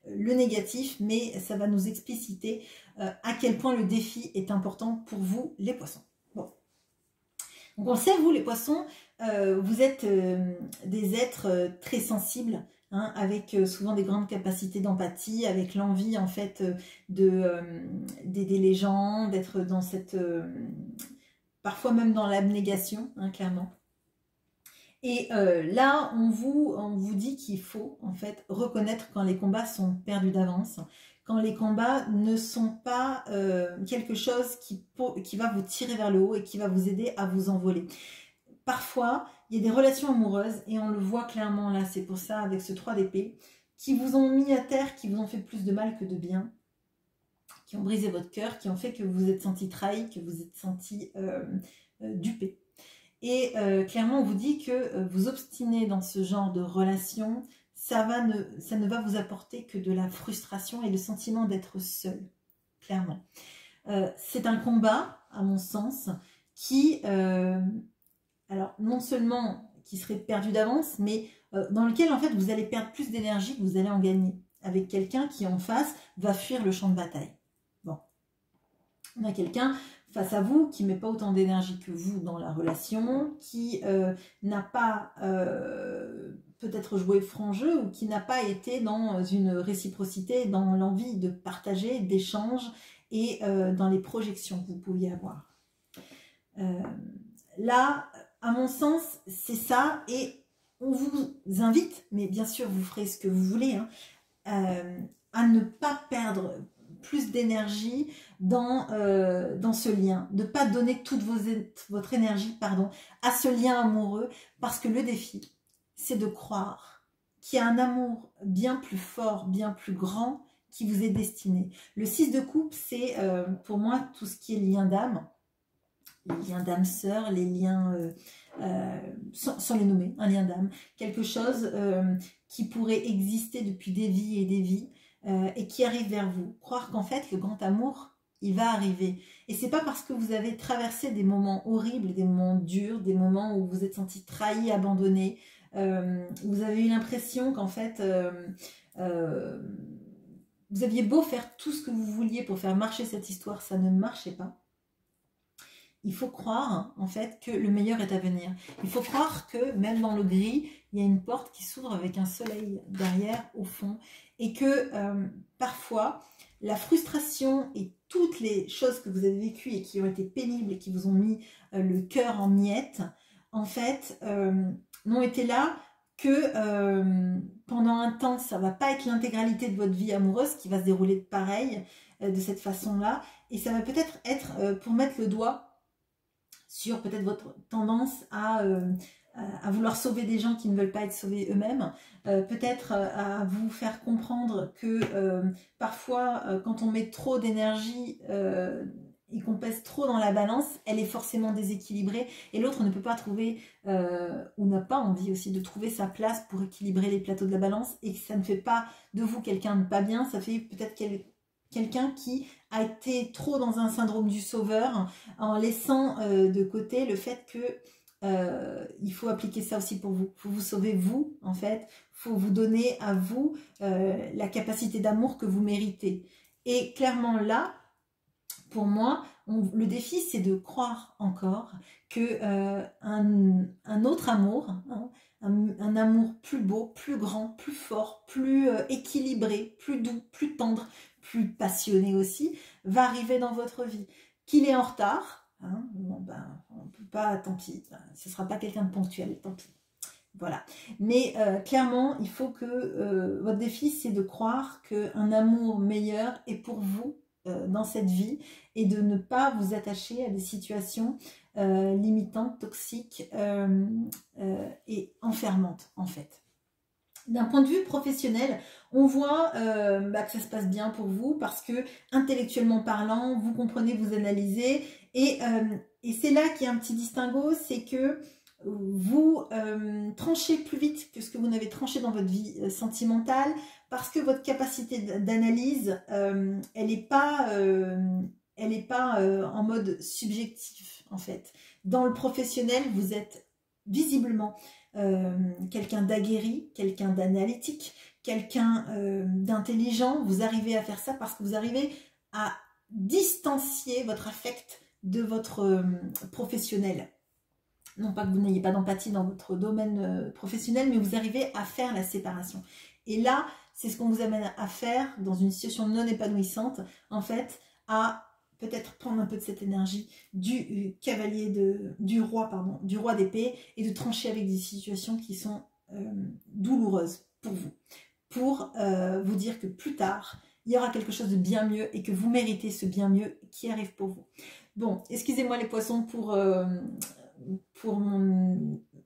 le négatif, mais ça va nous expliciter à quel point le défi est important pour vous, les poissons. Bon. Donc on le sait, vous, les poissons, vous êtes des êtres très sensibles, hein, avec souvent des grandes capacités d'empathie, avec l'envie en fait d'aider les gens, d'être dans cette... parfois même dans l'abnégation, hein, clairement. Et là, on vous dit qu'il faut en fait reconnaître quand les combats sont perdus d'avance, quand les combats ne sont pas quelque chose qui va vous tirer vers le haut et qui va vous aider à vous envoler. Parfois, il y a des relations amoureuses, et on le voit clairement là, c'est pour ça avec ce 3 d'épée, qui vous ont mis à terre, qui vous ont fait plus de mal que de bien, qui ont brisé votre cœur, qui ont fait que vous vous êtes senti trahi, que vous vous êtes senti dupé. Et clairement, on vous dit que vous obstinez dans ce genre de relation, ça ne va vous apporter que de la frustration et le sentiment d'être seul, clairement. C'est un combat, à mon sens, qui, alors non seulement qui serait perdu d'avance, mais dans lequel en fait vous allez perdre plus d'énergie que vous allez en gagner, avec quelqu'un qui en face va fuir le champ de bataille. Bon, on a quelqu'un face à vous qui ne met pas autant d'énergie que vous dans la relation, qui n'a pas peut-être joué franc jeu, ou qui n'a pas été dans une réciprocité, dans l'envie de partager, d'échange, et dans les projections que vous pouviez avoir. Là, à mon sens, c'est ça, et on vous invite, mais bien sûr vous ferez ce que vous voulez, hein, à ne pas perdre plus d'énergie dans ce lien, de ne pas donner toute votre énergie à ce lien amoureux, parce que le défi, c'est de croire qu'il y a un amour bien plus fort, bien plus grand qui vous est destiné. Le 6 de coupe, c'est pour moi tout ce qui est lien d'âme, les liens d'âme-sœur, les liens, sans les nommer, un lien d'âme, quelque chose qui pourrait exister depuis des vies et des vies, et qui arrive vers vous. Croire qu'en fait, le grand amour, il va arriver. Et c'est pas parce que vous avez traversé des moments horribles, des moments durs, des moments où vous vous êtes senti trahi, abandonné, vous avez eu l'impression qu'en fait, vous aviez beau faire tout ce que vous vouliez pour faire marcher cette histoire, ça ne marchait pas. Il faut croire, en fait, que le meilleur est à venir. Il faut croire que, même dans le gris, il y a une porte qui s'ouvre avec un soleil derrière, au fond. Et que, parfois, la frustration et toutes les choses que vous avez vécues et qui ont été pénibles et qui vous ont mis le cœur en miettes, en fait, n'ont été là que pendant un temps. Ça ne va pas être l'intégralité de votre vie amoureuse qui va se dérouler de pareil, de cette façon-là. Et ça va peut-être être pour mettre le doigt sur peut-être votre tendance à vouloir sauver des gens qui ne veulent pas être sauvés eux-mêmes, peut-être à vous faire comprendre que parfois quand on met trop d'énergie et qu'on pèse trop dans la balance, elle est forcément déséquilibrée, et l'autre ne peut pas trouver ou n'a pas envie aussi de trouver sa place pour équilibrer les plateaux de la balance, et que ça ne fait pas de vous quelqu'un de pas bien, ça fait peut-être quelqu'un qui a été trop dans un syndrome du sauveur, en laissant de côté le fait que il faut appliquer ça aussi pour vous. Il faut vous sauver vous, en fait. Il faut vous donner à vous la capacité d'amour que vous méritez. Et clairement là, pour moi, le défi, c'est de croire encore que un autre amour, hein, un amour plus beau, plus grand, plus fort, plus équilibré, plus doux, plus tendre, plus passionné aussi, va arriver dans votre vie. Qu'il est en retard, hein, bon ben, on ne peut pas, tant pis, ce ne sera pas quelqu'un de ponctuel, tant pis. Voilà. Mais clairement, il faut que votre défi, c'est de croire qu'un amour meilleur est pour vous dans cette vie, et de ne pas vous attacher à des situations limitantes, toxiques et enfermantes, en fait. D'un point de vue professionnel, on voit que ça se passe bien pour vous parce que intellectuellement parlant, vous comprenez, vous analysez et c'est là qu'il y a un petit distinguo, c'est que vous tranchez plus vite que ce que vous n'avez tranché dans votre vie sentimentale parce que votre capacité d'analyse, elle n'est pas en mode subjectif en fait. Dans le professionnel, vous êtes visiblement quelqu'un d'aguerri, quelqu'un d'analytique, quelqu'un d'intelligent. Vous arrivez à faire ça parce que vous arrivez à distancier votre affect de votre professionnel. Non pas que vous n'ayez pas d'empathie dans votre domaine professionnel, mais vous arrivez à faire la séparation. Et là, c'est ce qu'on vous amène à faire dans une situation non épanouissante, en fait, à peut-être prendre un peu de cette énergie du du roi d'épée et de trancher avec des situations qui sont douloureuses pour vous. Pour vous dire que plus tard, il y aura quelque chose de bien mieux et que vous méritez ce bien mieux qui arrive pour vous. Bon, excusez-moi les poissons pour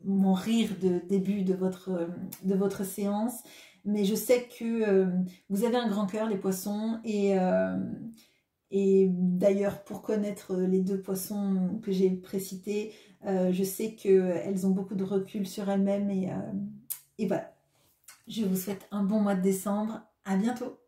mon rire de début de votre séance, mais je sais que vous avez un grand cœur les poissons et d'ailleurs pour connaître les deux poissons que j'ai précités, je sais qu'elles ont beaucoup de recul sur elles-mêmes et voilà. Je vous souhaite un bon mois de décembre, à bientôt.